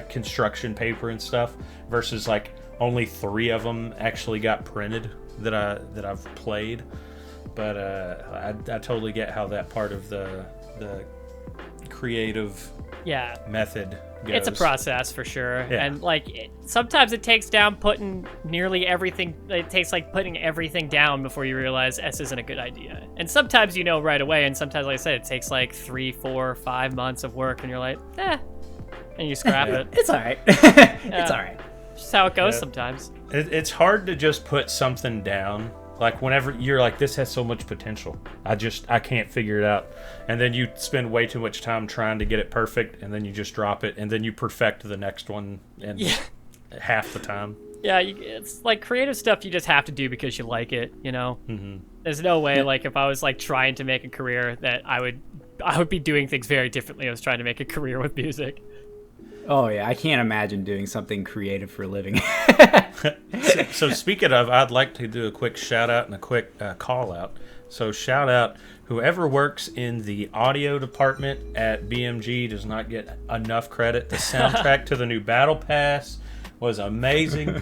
construction paper and stuff, versus like only 3 of them actually got printed that I've played. But I totally get how that part of the creative method goes. It's a process for sure, Yeah. and like sometimes it takes down putting nearly everything. It takes like putting everything down before you realize S isn't a good idea. And sometimes you know right away, and sometimes, like I said, it takes like 3, 4, 5 months of work, and you're like, and you scrap it. It's all right. It's all right. Just how it goes sometimes. It's hard to just put something down. Like whenever you're like, this has so much potential, I can't figure it out, and then you spend way too much time trying to get it perfect, and then you just drop it, and then you perfect the next one in half the time. Yeah, it's like creative stuff you just have to do because you like it, you know? Mm-hmm. There's no way, like, if I was, like, trying to make a career that I would be doing things very differently if I was trying to make a career with music. Oh, yeah. I can't imagine doing something creative for a living. So speaking of, I'd like to do a quick shout-out and a quick call-out. So shout-out, whoever works in the audio department at BMG does not get enough credit. The soundtrack to the new Battle Pass was amazing.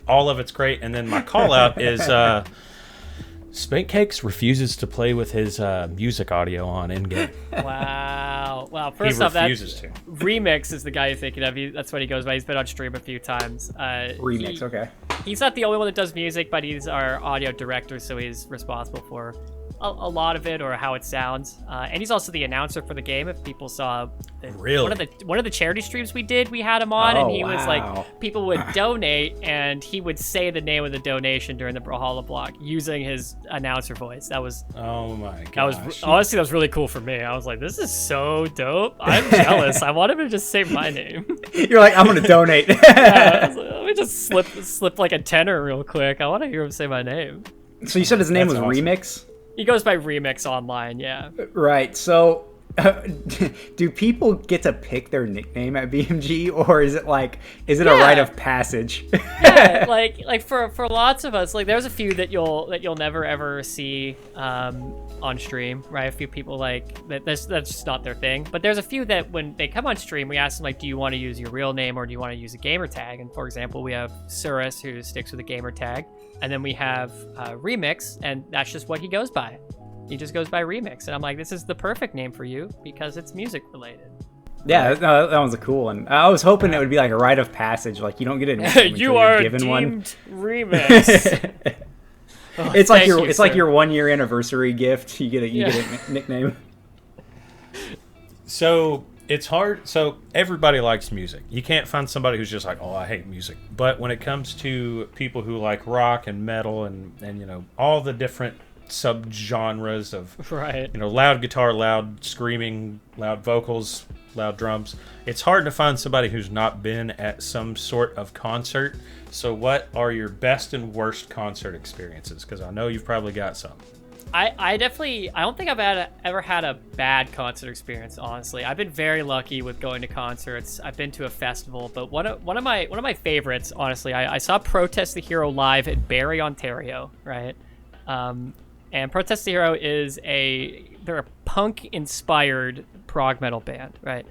All of it's great. And then my call-out is Spank Cakes refuses to play with his music audio on in-game. Wow. First He off, that refuses to. Remix is the guy you're thinking of. That's what he goes by. He's been on stream a few times. Remix, okay. He's not the only one that does music, but he's our audio director, so he's responsible for a lot of it, or how it sounds. And he's also the announcer for the game. If people saw one of the charity streams we did, we had him on, and he was like, people would donate, and he would say the name of the donation during the Brawlhalla block using his announcer voice. That was honestly, that was really cool for me. I was like, this is so dope. I'm jealous. I want him to just say my name. You're like, I'm gonna donate. I was like, let me just slip like a tenner real quick. I want to hear him say my name. So you said his name was awesome. Remix? He goes by Remix online, yeah. Right. So, do people get to pick their nickname at BMG, or is it a rite of passage? Yeah, like for lots of us, like there's a few that you'll never ever see on stream, right? A few people like that's just not their thing. But there's a few that when they come on stream, we ask them like, do you want to use your real name or do you want to use a gamer tag? And for example, we have Surus, who sticks with a gamer tag. And then we have Remix, and that's just what he goes by. He just goes by Remix. And I'm like, this is the perfect name for you because it's music related. Yeah, that was a cool one. I was hoping it would be like a rite of passage, like you don't get a nickname you until are you're given one. Remix. It's like your 1 year anniversary gift. You get a nickname. So it's hard. So everybody likes music. You can't find somebody who's just like, oh, I hate music. But when it comes to people who like rock and metal and you know all the different subgenres of loud guitar, loud screaming, loud vocals, loud drums, it's hard to find somebody who's not been at some sort of concert. So what are your best and worst concert experiences? Because I know you've probably got some. I don't think I've ever had a bad concert experience, honestly. I've been very lucky with going to concerts. I've been to a festival, but one of my favorites, honestly, I saw Protest the Hero live in Barrie, Ontario, right? And Protest the Hero they're a punk-inspired prog metal band, right?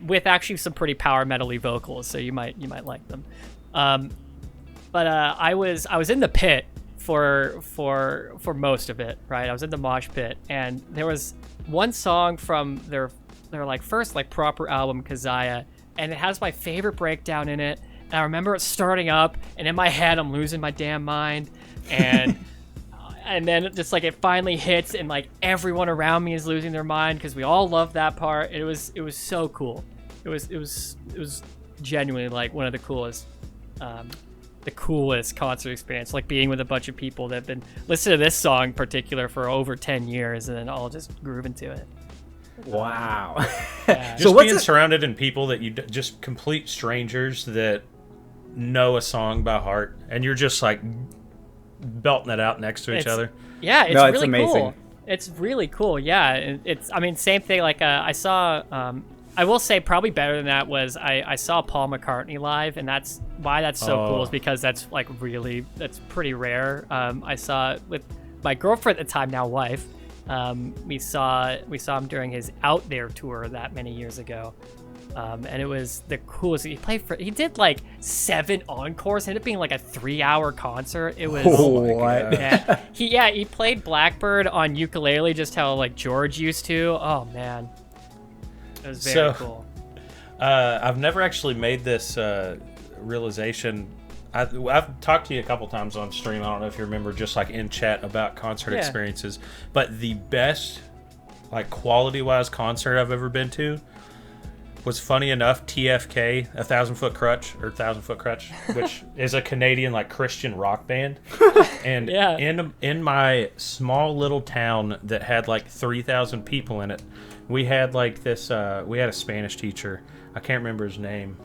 With actually some pretty power metal-y vocals, so you might like them. But I was in the pit for most of it, right? I was in the mosh pit, and there was one song from their like first like proper album, Kazaya, and it has my favorite breakdown in it. And I remember it starting up, and in my head I'm losing my damn mind, and and then just like it finally hits, and like everyone around me is losing their mind because we all love that part. It was so cool. It was genuinely like one of the coolest concert experience, like being with a bunch of people that have been listening to this song in particular for over 10 years and then all just grooving to it. Wow. Yeah. Just being surrounded in people that just complete strangers that know a song by heart, and you're just like belting it out next to each other. Yeah, it's really amazing. Cool. It's really cool. Yeah, same thing. Like I saw. I will say probably better than that was I saw Paul McCartney live, and that's why that's so cool is because that's pretty rare. I saw it with my girlfriend at the time, now wife. We saw him during his Out There tour that many years ago. And it was the coolest. He did like 7 encores, ended up being like a 3-hour concert. It was he played Blackbird on ukulele, just how like George used to. Oh man. It was very cool. I've never actually made this realization. I've talked to you a couple times on stream. I don't know if you remember, just like in chat about concert experiences. But the best, like quality-wise concert I've ever been to was, funny enough, TFK, a Thousand Foot Crutch, which is a Canadian like Christian rock band. And in my small little town that had like 3,000 people in it, we had like this. We had a Spanish teacher. I can't remember his name,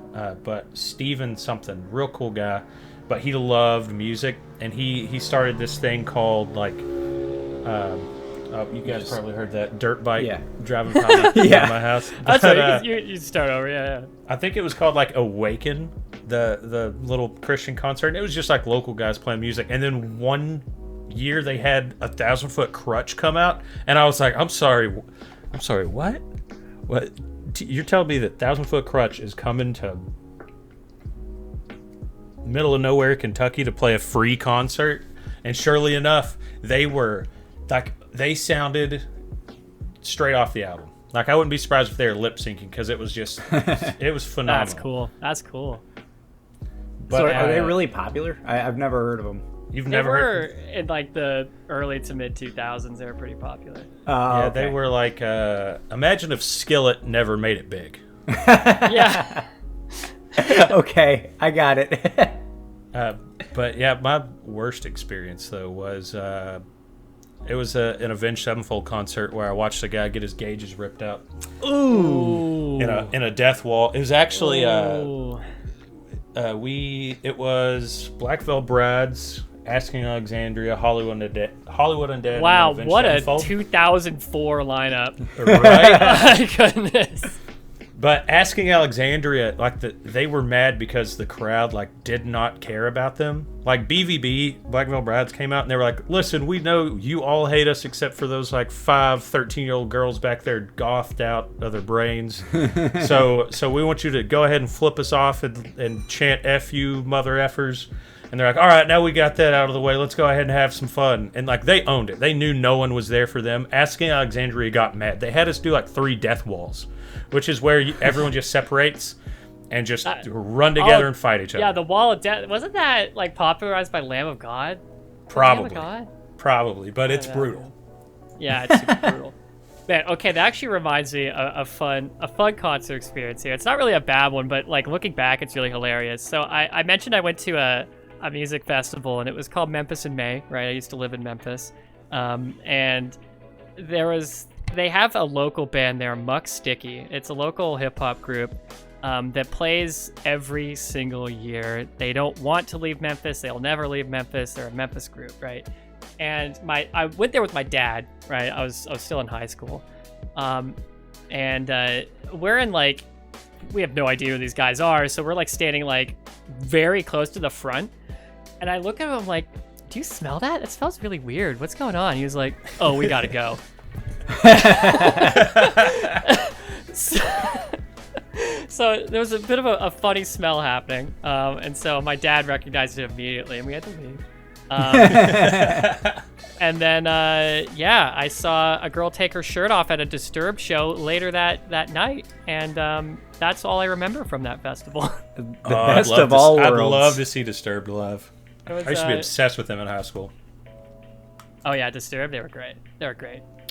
but Steven something, real cool guy. But he loved music, and he started this thing called like, you guys probably heard that dirt bike driving by my house. That's right. You start over, yeah. I think it was called like Awaken, the little Christian concert. And it was just like local guys playing music, and then one year they had a 1,000 Foot Crutch come out, and I was like, I'm sorry, what? You're telling me that 1,000 Foot Crutch is coming to middle of nowhere Kentucky to play a free concert? And surely enough, they were like, they sounded straight off the album. Like, I wouldn't be surprised if they were lip syncing, because it was just it was phenomenal. That's cool. But so are they really popular? I've never heard of them. You've never heard? In like the early to mid 2000s, they were pretty popular. Okay. They were like, imagine if Skillet never made it big. Yeah. Okay, I got it. But yeah, my worst experience though was it was an Avenged Sevenfold concert where I watched a guy get his gauges ripped out. Ooh. In a death wall. It was actually it was Black Veil Brides, Asking Alexandria, Hollywood Undead. Wow, and what Sevenfold. a 2004 lineup. Right? My goodness. But Asking Alexandria, like they were mad because the crowd like did not care about them. Like BVB, Black Veil Brides, came out and they were like, listen, we know you all hate us except for those like 13-year-old girls back there gothed out of their brains. so we want you to go ahead and flip us off and chant F you mother effers. And they're like, all right, now we got that out of the way. Let's go ahead and have some fun. And like, they owned it. They knew no one was there for them. Asking Alexandria got mad. They had us do like 3 death walls, which is where everyone just separates and just run together and fight each other. Yeah, the Wall of Death. Wasn't that like popularized by Lamb of God? Probably. Lamb of God? Probably, but it's brutal. Yeah, it's super brutal. Man, okay, that actually reminds me of a fun concert experience here. It's not really a bad one, but like looking back, it's really hilarious. So I mentioned I went to a music festival, and it was called Memphis in May, right? I used to live in Memphis. And they have a local band there, Muck Sticky. It's a local hip-hop group that plays every single year. They don't want to leave Memphis. They'll never leave Memphis. They're a Memphis group, right? And I went there with my dad, right? I was still in high school. And we're in like, we have no idea who these guys are, so we're like standing like very close to the front. And I look at him, I'm like, do you smell that? It smells really weird. What's going on? He was like, oh, we gotta go. So there was a bit of a funny smell happening. And so my dad recognized it immediately, and we had to leave. And then, I saw a girl take her shirt off at a Disturbed show later that night. And that's all I remember from that festival. The best of all worlds. I'd love to see Disturbed live. I used to be obsessed with them in high school. Oh yeah, Disturbed, they were great.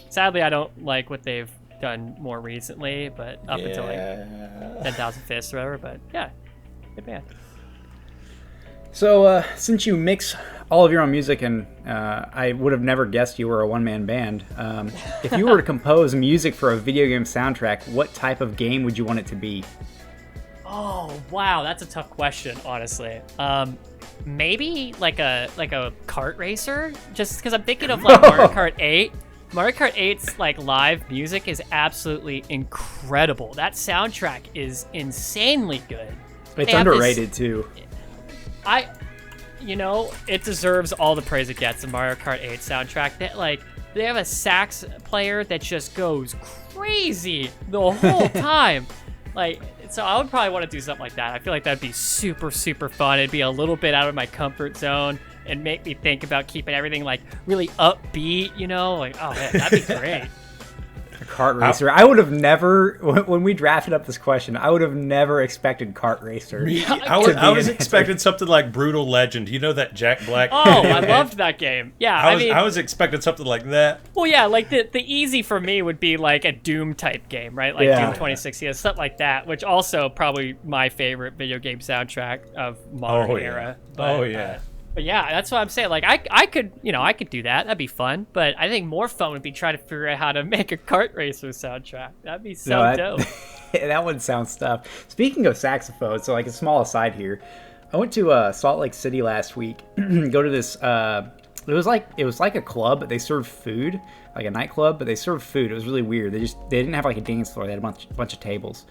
Sadly, I don't like what they've done more recently, but up until like 10,000 Fists or whatever, but yeah, good band. So, since you mix all of your own music, and I would have never guessed you were a one-man band, if you were to compose music for a video game soundtrack, what type of game would you want it to be? Oh, wow, that's a tough question, honestly. Maybe like a kart racer, just because I'm thinking of like Mario Kart 8. Mario Kart 8's like live music is absolutely incredible. That soundtrack is insanely good. It's underrated too. It deserves all the praise it gets. The Mario Kart 8 soundtrack. They have a sax player that just goes crazy the whole time. So I would probably want to do something like that. I feel like that'd be super, super fun. It'd be a little bit out of my comfort zone and make me think about keeping everything like really upbeat, Like, oh man, that'd be great. Kart racer. I would have never, when we drafted up this question, I would have never expected kart racer. I was expecting something like Brutal Legend. You know that Jack Black? Oh, I loved that game. Yeah, I was expecting something like that. Well, yeah, like the easy for me would be like a Doom type game, right? Like Doom 2016, something like that. Which also probably my favorite video game soundtrack of modern era. But, but yeah, that's what I'm saying. Like I could do that. That'd be fun. But I think more fun would be trying to figure out how to make a kart racer soundtrack. That'd be dope. That one sounds tough. Speaking of saxophone, so like a small aside here, I went to Salt Lake City last week. Go to this. It was like a club, but they served food, like a nightclub, but they served food. It was really weird. They didn't have like a dance floor. They had a bunch of tables,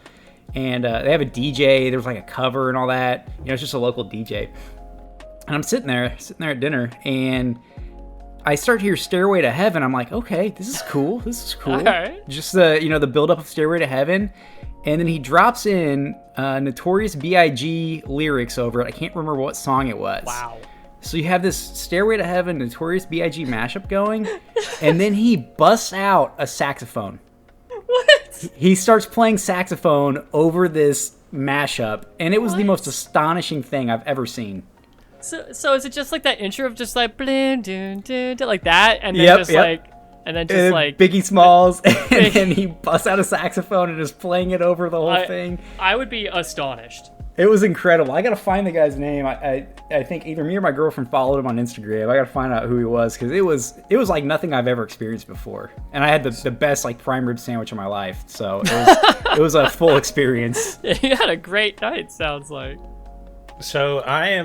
and they have a DJ. There was like a cover and all that. It's just a local DJ. And I'm sitting there at dinner, and I start to hear Stairway to Heaven. I'm like, okay, this is cool. All right. Just the build up of Stairway to Heaven. And then he drops in Notorious B.I.G. lyrics over it. I can't remember what song it was. Wow. So you have this Stairway to Heaven, Notorious B.I.G. mashup going, and then he busts out a saxophone. What? He starts playing saxophone over this mashup, and it was the most astonishing thing I've ever seen. So is it just like that intro of just like blin, dun, dun, dun, like that, and then like Biggie Smalls, and then he busts out a saxophone and is playing it over the whole thing. I would be astonished. It was incredible. I gotta find the guy's name. I think either me or my girlfriend followed him on Instagram. I gotta find out who he was, because it was like nothing I've ever experienced before, and I had the best like prime rib sandwich of my life. So it was a full experience. You had a great night. Sounds like. So I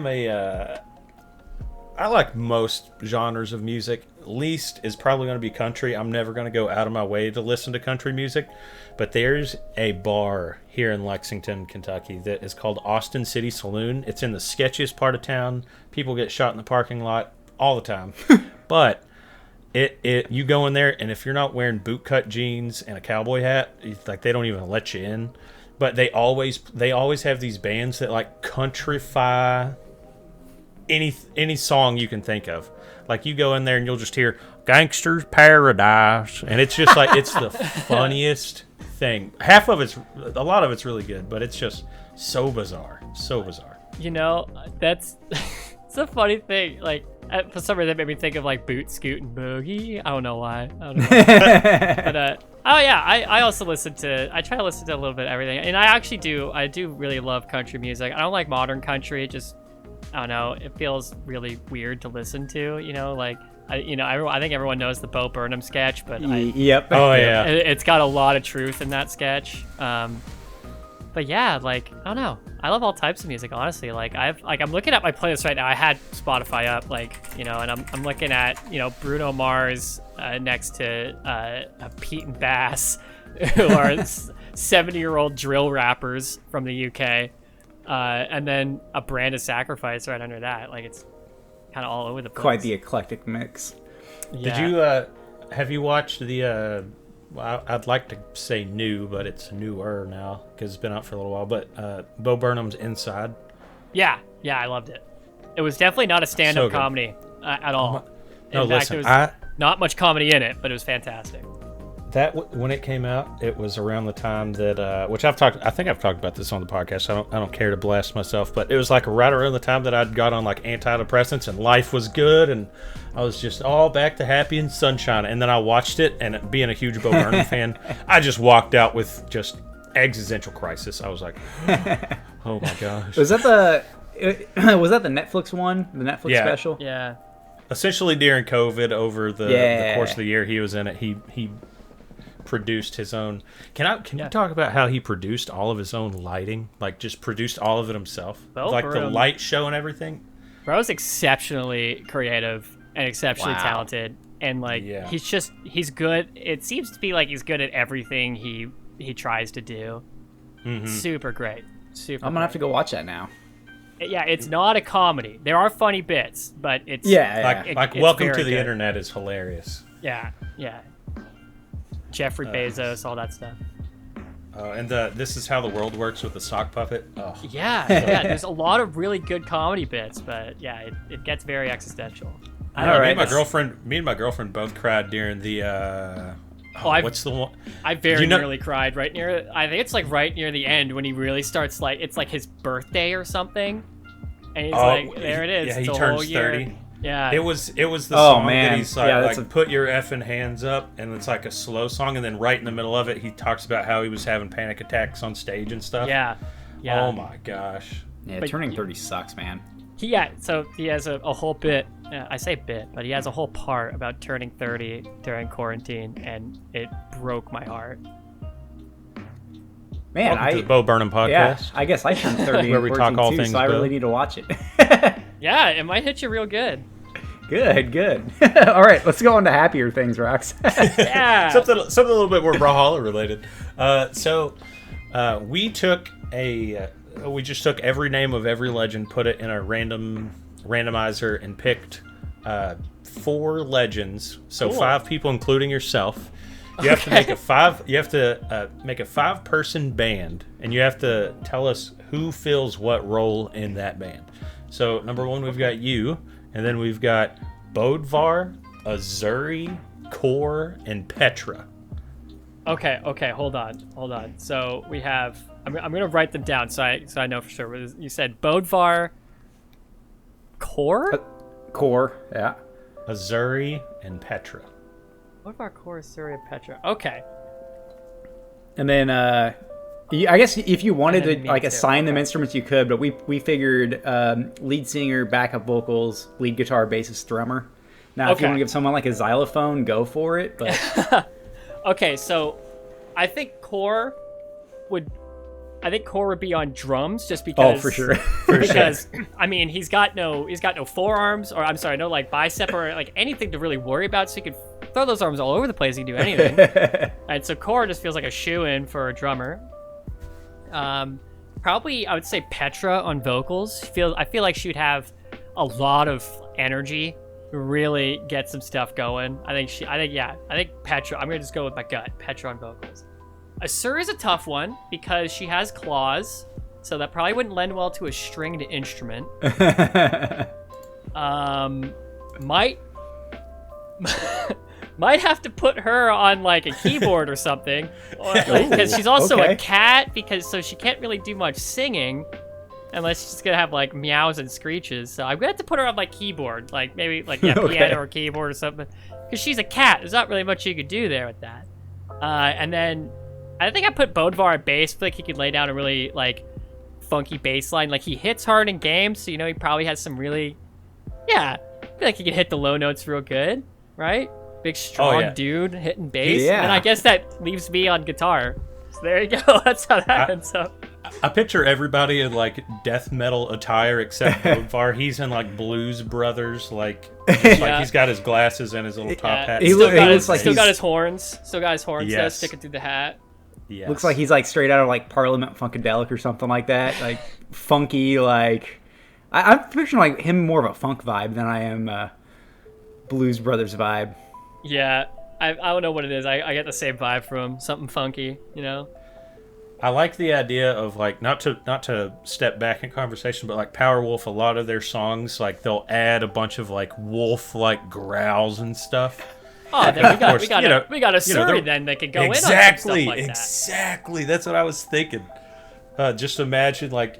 like most genres of music. Least is probably going to be country. I'm never going to go out of my way to listen to country music. But there's a bar here in Lexington, Kentucky that is called Austin City Saloon. It's in the sketchiest part of town. People get shot in the parking lot all the time. But you go in there, and if you're not wearing bootcut jeans and a cowboy hat, like they don't even let you in. But they always have these bands that like countryfy any song you can think of. Like you go in there and you'll just hear Gangster's Paradise, and it's just like it's the funniest thing. A lot of it's really good, but it's just so bizarre. That's it's a funny thing. Like for some reason, that made me think of like Boot Scoot and Boogie. I don't know why. But I also I try to listen to a little bit of everything, and I do really love country music. I don't like modern country. I don't know. It feels really weird to listen to. I think everyone knows the Bo Burnham sketch, but yep. Oh yeah. It's got a lot of truth in that sketch. But yeah, like I don't know. I love all types of music, honestly. Like I'm looking at my playlist right now. I had Spotify up, and I'm looking at Bruno Mars next to Pete and Bass, who are 70-year-old drill rappers from the UK. And then A Brand of Sacrifice right under that. Like it's kind of all over the place. Quite the eclectic mix. Yeah. Did you have you watched the I'd like to say new, but it's newer now because it's been out for a little while, but Bo Burnham's Inside? Yeah, I loved it. It was definitely not a stand-up comedy at all. No, listen, there was not much comedy in it, but it was fantastic. That when it came out, it was around the time that which I think I've talked about this on the podcast. I don't care to blast myself, but it was like right around the time that I'd got on like antidepressants and life was good, and I was just all back to happy and sunshine. And then I watched it, and being a huge Bo Burnham fan, I just walked out with just existential crisis. I was like, oh my gosh. Was that the Netflix one? The Netflix special? Yeah. Essentially during COVID, over the course of the year he was in it, he produced his own. Can you talk about how he produced all of his own lighting? Like just produced all of it himself? Like the light show and everything? Bro's exceptionally creative and exceptionally talented. And like he's good. It seems to be like he's good at everything he tries to do. Mm-hmm. Super great. I'm gonna have to go watch that now. Yeah, it's not a comedy. There are funny bits, but it's like Welcome to the Internet is hilarious. Yeah. Jeffrey Bezos, all that stuff. And This Is How the World Works with the sock puppet. Oh. Yeah. There's a lot of really good comedy bits, but yeah, it gets very existential. Me and my girlfriend both cried during the What's the one? I very nearly cried right near. I think it's like right near the end when he really starts like it's like his birthday or something, and he's like, "There it is." Yeah, he the turns whole year. 30. Yeah. It was the song that he's like, Yeah, put your effing hands up, and it's like a slow song, and then right in the middle of it, he talks about how he was having panic attacks on stage and stuff. Yeah. Oh my gosh. Yeah, turning 30 sucks, man. So he has a whole bit. I say bit, but he has a whole part about turning 30 during quarantine, and it broke my heart. Man, Welcome to the Bo Burnham podcast. Yeah, I guess I turned 30 where we talk all too, things so I Bo. really need to watch it. Yeah, it might hit you real good. Good. All right, let's go on to happier things, Rox. Yeah. something a little bit more Brawlhalla related. We just took every name of every legend, put it in a randomizer, and picked 4 legends. So Cool. 5 people, including yourself. You have to make a 5. You have to make a 5-person band, and you have to tell us who fills what role in that band. So number 1, we've got you, and then we've got Bodvar, Azuri, Kor, and Petra. Okay, hold on. So we have. I'm gonna write them down so I know for sure. You said Bodvar, Kor, yeah. Azuri, and Petra. Bodvar, Kor, Surya, Petra. Okay. And then, I guess if you wanted And to me like too. assign them instruments, you could. But we figured lead singer, backup vocals, lead guitar, bassist, drummer. Now, if you Okay. want to give someone like a xylophone, go for it. But Okay, so I think Kor would be on drums just because. oh, for sure. Because I mean he's got no forearms, or I'm sorry, no like bicep or like anything to really worry about, so he could throw those arms all over the place. He can do anything. And so Kor just feels like a shoe-in for a drummer. Probably I would say Petra on vocals. I feel like she would have a lot of energy, really get some stuff going. I think Petra. I'm gonna just go with my gut. Petra on vocals. Asur is a tough one because she has claws, so that probably wouldn't lend well to a stringed instrument. Might have to put her on like a keyboard or something, because she's also a cat. So she can't really do much singing, unless she's gonna have like meows and screeches. So I'm gonna have to put her on like keyboard, like maybe like piano or keyboard or something, because she's a cat. There's not really much you could do there with that. And then I think I put Bodvar at bass. I feel like he could lay down a really like funky bass line. Like he hits hard in games, so he probably has some really, I feel like he could hit the low notes real good, right? Big strong dude hitting bass. Yeah. And I guess that leaves me on guitar. So there you go. That's how that ends up. I picture everybody in like death metal attire except Bodvar. He's in like Blues Brothers, like he's got his glasses and his little top hat. He looks like still got his horns. Still got his horns Yes. sticking through the hat. Yes. looks like he's like straight out of like Parliament Funkadelic or something like that. Like funky, like I'm picturing like him more of a funk vibe than I am Blues Brothers vibe. Yeah, I don't know what it is. I get the same vibe from him. Something funky, I like the idea of like not to step back in conversation, but like Powerwolf, a lot of their songs like they'll add a bunch of like wolf like growls and stuff. Oh, then we got a they're- Surrey then that could go in on some stuff like that. Exactly. That's what I was thinking. Just imagine like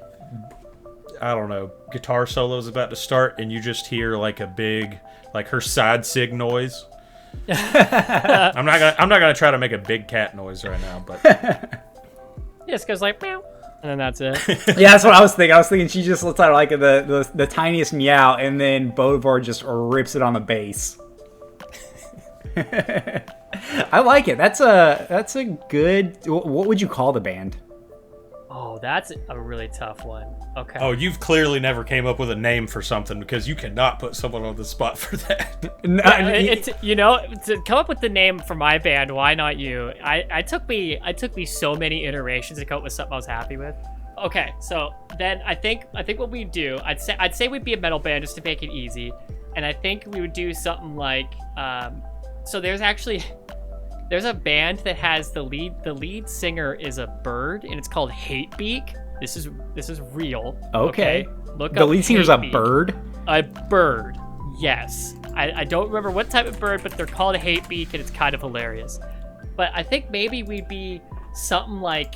I don't know, guitar solo's about to start and you just hear like a big like her side sig noise. I'm not gonna try to make a big cat noise right now, but Just goes like meow, and then that's it. Yeah, that's what I was thinking. I was thinking she just lets out like the tiniest meow, and then Bodvar just rips it on the bass. I like it. That's a good. What would you call the band? Oh, that's a really tough one. Okay. oh, you've clearly never came up with a name for something because you cannot put someone on the spot for that. To come up with the name for my band, why not you? I took me so many iterations to come up with something I was happy with. Okay, so then I think what we do, I'd say we'd be a metal band just to make it easy, and I think we would do something like so there's a band that has the lead singer is a bird, and it's called Hatebeak. This is real. Okay. Look The up lead singer's a Hatebeak. bird. A bird, yes. I don't remember what type of bird, but they're called a Hatebeak, and it's kind of hilarious. But I think maybe we'd be something like,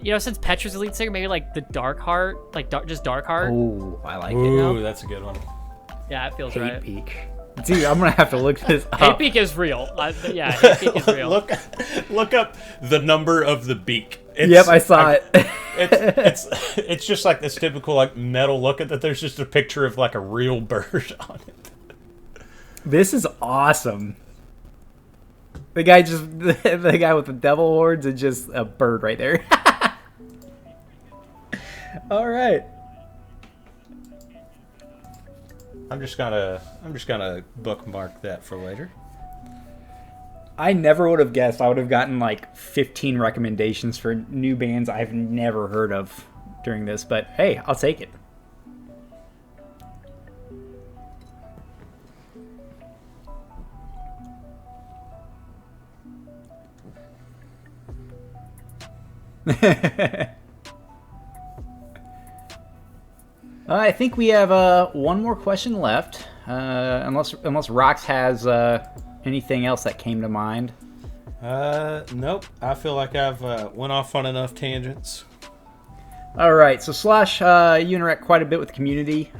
since Petra's the lead singer, maybe like the Dark Heart, like just Dark Heart. Oh, I like it. Ooh, that's a good one. Yeah, it feels Hate right. Peak. Dude, I'm gonna have to look this up. Hate Peak is real. Hate Peak is real. Look up the number of the beak. Yep, I saw it. It's just like this typical like metal look at that. There's just a picture of like a real bird on it. This is awesome. The guy the guy with the devil horns and just a bird right there. All right. I'm just gonna bookmark that for later. I never would have guessed. I would have gotten like 15 recommendations for new bands I've never heard of during this, but hey, I'll take it. I think we have one more question left, unless Rox has anything else that came to mind. Nope. I feel like I've went off on enough tangents. All right, so Slosh, you interact quite a bit with the community.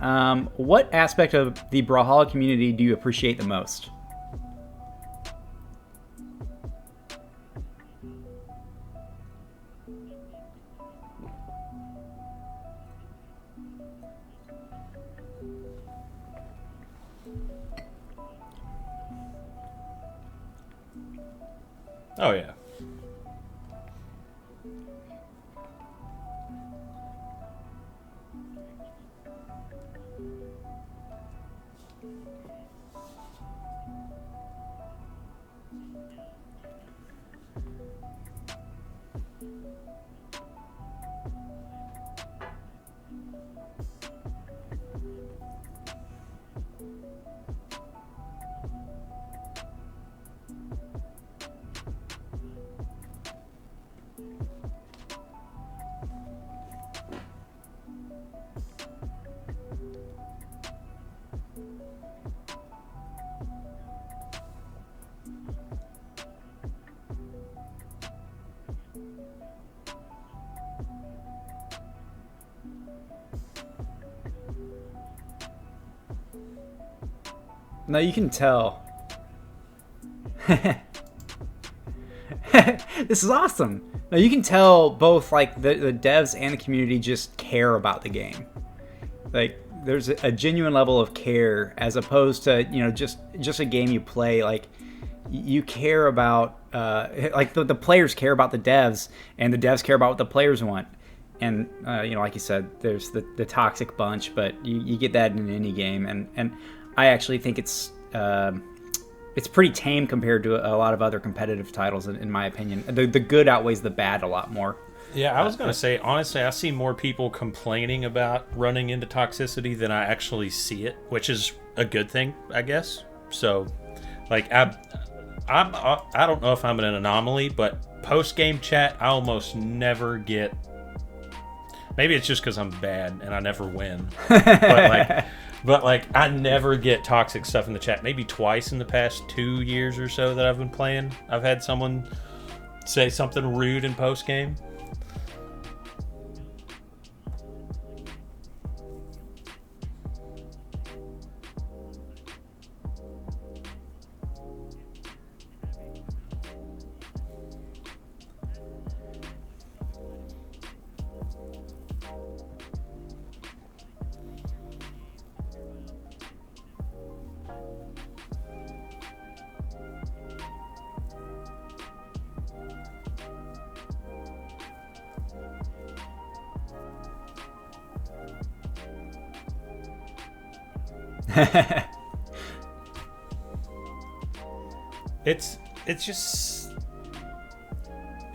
What aspect of the Brawlhalla community do you appreciate the most? Oh yeah. No, you can tell. This is awesome. No, you can tell both like the devs and the community just care about the game. Like there's a genuine level of care as opposed to, just a game you play. Like you care about like the players care about the devs and the devs care about what the players want. And like you said, there's the toxic bunch, but you get that in any game, and I actually think it's pretty tame compared to a lot of other competitive titles, in my opinion. The good outweighs the bad a lot more. Yeah, I was going to say, honestly, I see more people complaining about running into toxicity than I actually see it, which is a good thing, I guess. So, like, I don't know if I'm an anomaly, but post-game chat, I almost never get... Maybe it's just because I'm bad and I never win. But I never get toxic stuff in the chat. Maybe twice in the past 2 years or so that I've been playing, I've had someone say something rude in post-game.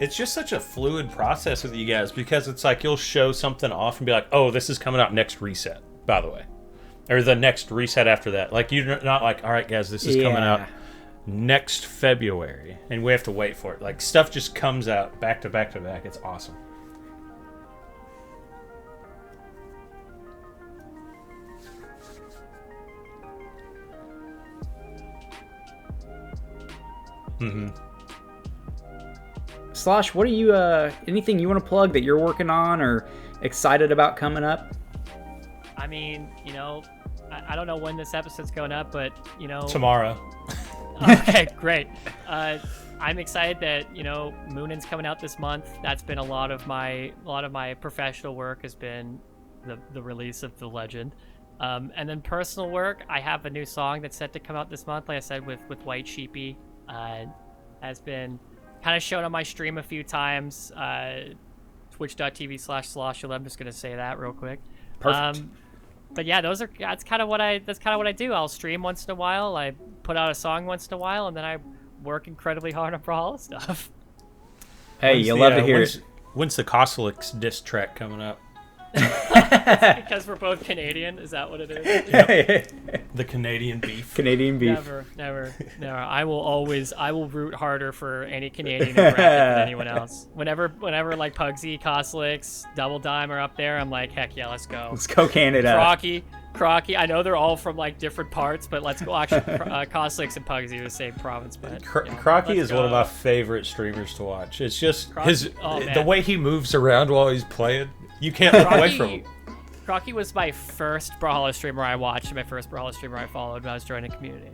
It's just such a fluid process with you guys, because it's like you'll show something off and be like, oh, this is coming out next reset, by the way, or the next reset after that. Like, you're not like, all right guys, this is coming out next February and we have to wait for it. Like, stuff just comes out back to back to back. It's awesome. Mm-hmm. Slosh, what are you, anything you want to plug that you're working on or excited about coming up? I mean, I don't know when this episode's going up, but, Tomorrow. Okay, great. I'm excited that, Moonin's coming out this month. That's been a lot of my professional work has been the release of The Legend. And then personal work, I have a new song that's set to come out this month, like I said, with White Sheepy. Has been kind of shown on my stream a few times. Twitch.tv/Sloshula. I'm just gonna say that real quick. Perfect. But yeah, that's kind of what I do. I'll stream once in a while. I put out a song once in a while, and then I work incredibly hard on Brawlhalla stuff. Hey, you'll love to hear it. When's the Cossalix diss track coming up? Because we're both Canadian, is that what it is? The Canadian beef. Canadian beef. Never. I will root harder for any Canadian in bracket than anyone else. Whenever like Pugsy, Cossalix, Double Dime are up there, I'm like, heck yeah, let's go. Let's go Canada. Crocky. I know they're all from like different parts, but let's go. Actually, Cossalix and Pugsy are the same province. But Crocky is one of my favorite streamers to watch. It's just the way he moves around while he's playing. You can't look away from him. Crocky was my first Brawlhalla streamer I watched, and my first Brawlhalla streamer I followed when I was joining community.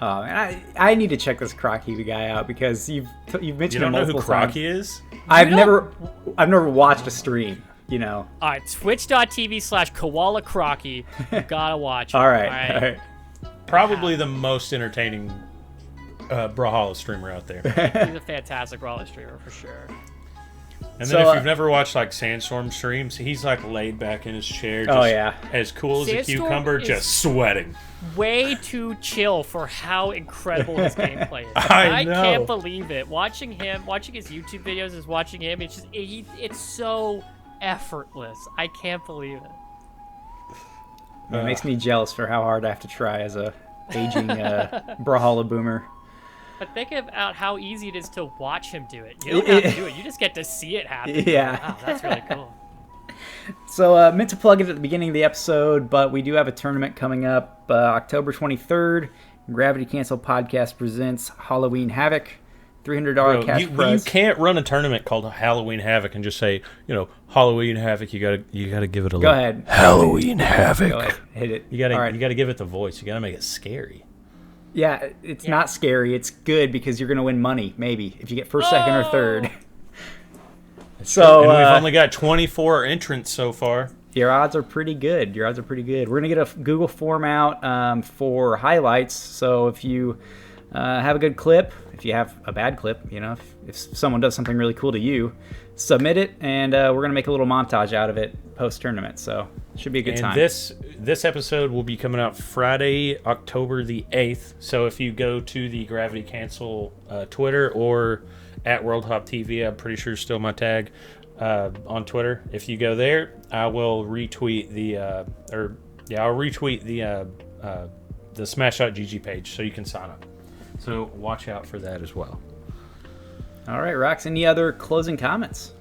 Oh, man, I need to check this Crocky guy out because you've mentioned him multiple times. You don't know who Crocky is? I've never watched a stream. All right, twitch.tv/Koala Crocky. You gotta watch it. All right. Probably the most entertaining Brawlhalla streamer out there. He's a fantastic Brawlhalla streamer for sure. And then if you've never watched like Sandstorm streams, he's like laid back in his chair, just as cool as a cucumber, just sweating. Way too chill for how incredible his gameplay is. I know. Can't believe it. Watching his YouTube videos is watching him. It's just it's so effortless. I can't believe it. It makes me jealous for how hard I have to try as a aging Brawlhalla boomer. But think about how easy it is to watch him do it. You don't have to do it. You just get to see it happen. Yeah. Wow, that's really cool. So, meant to plug it at the beginning of the episode, but we do have a tournament coming up October 23rd. Gravity Cancel Podcast presents Halloween Havoc. $300 cash prize. You can't run a tournament called Halloween Havoc and just say, Halloween Havoc. You gotta give it a look. Go ahead. Halloween Havoc. Go ahead. Hit it. You gotta give it the voice. You gotta make it scary. Yeah, it's not scary. It's good because you're going to win money, maybe, if you get first, second, or third. So and we've only got 24 entrants so far. Your odds are pretty good. We're going to get a Google form out for highlights. So if you have a good clip, if you have a bad clip, if someone does something really cool to you, submit it, and we're going to make a little montage out of it post-tournament. So it should be a good time. This episode will be coming out Friday, October the 8th. So if you go to the Gravity Cancel Twitter or at Worldhop TV, I'm pretty sure it's still my tag on Twitter. If you go there, I will retweet the Smash.gg page so you can sign up. So watch out for that as well. All right, Rox, any other closing comments?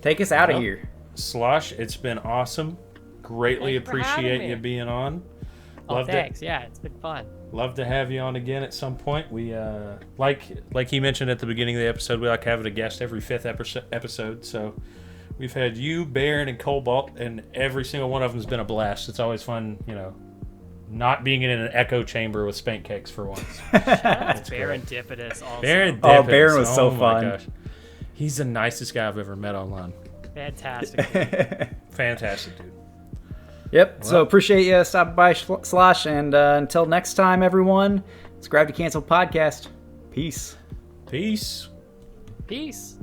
Take us out of here. Slosh, it's been awesome. Greatly appreciate you being on. Thanks. Yeah, it's been fun. Love to have you on again at some point. We like he mentioned at the beginning of the episode, we like having a guest every 5th episode. So we've had you, Baron, and Cobalt, and every single one of them has been a blast. It's always fun, not being in an echo chamber with spank cakes for once. That's Baron Dipidus also. Baron was so fun. My gosh. He's the nicest guy I've ever met online. Fantastic. Fantastic, dude. Yep. Well, so appreciate you stopping by, Slosh, and until next time, everyone, it's Gravity Cancel Podcast. Peace. Peace. Peace.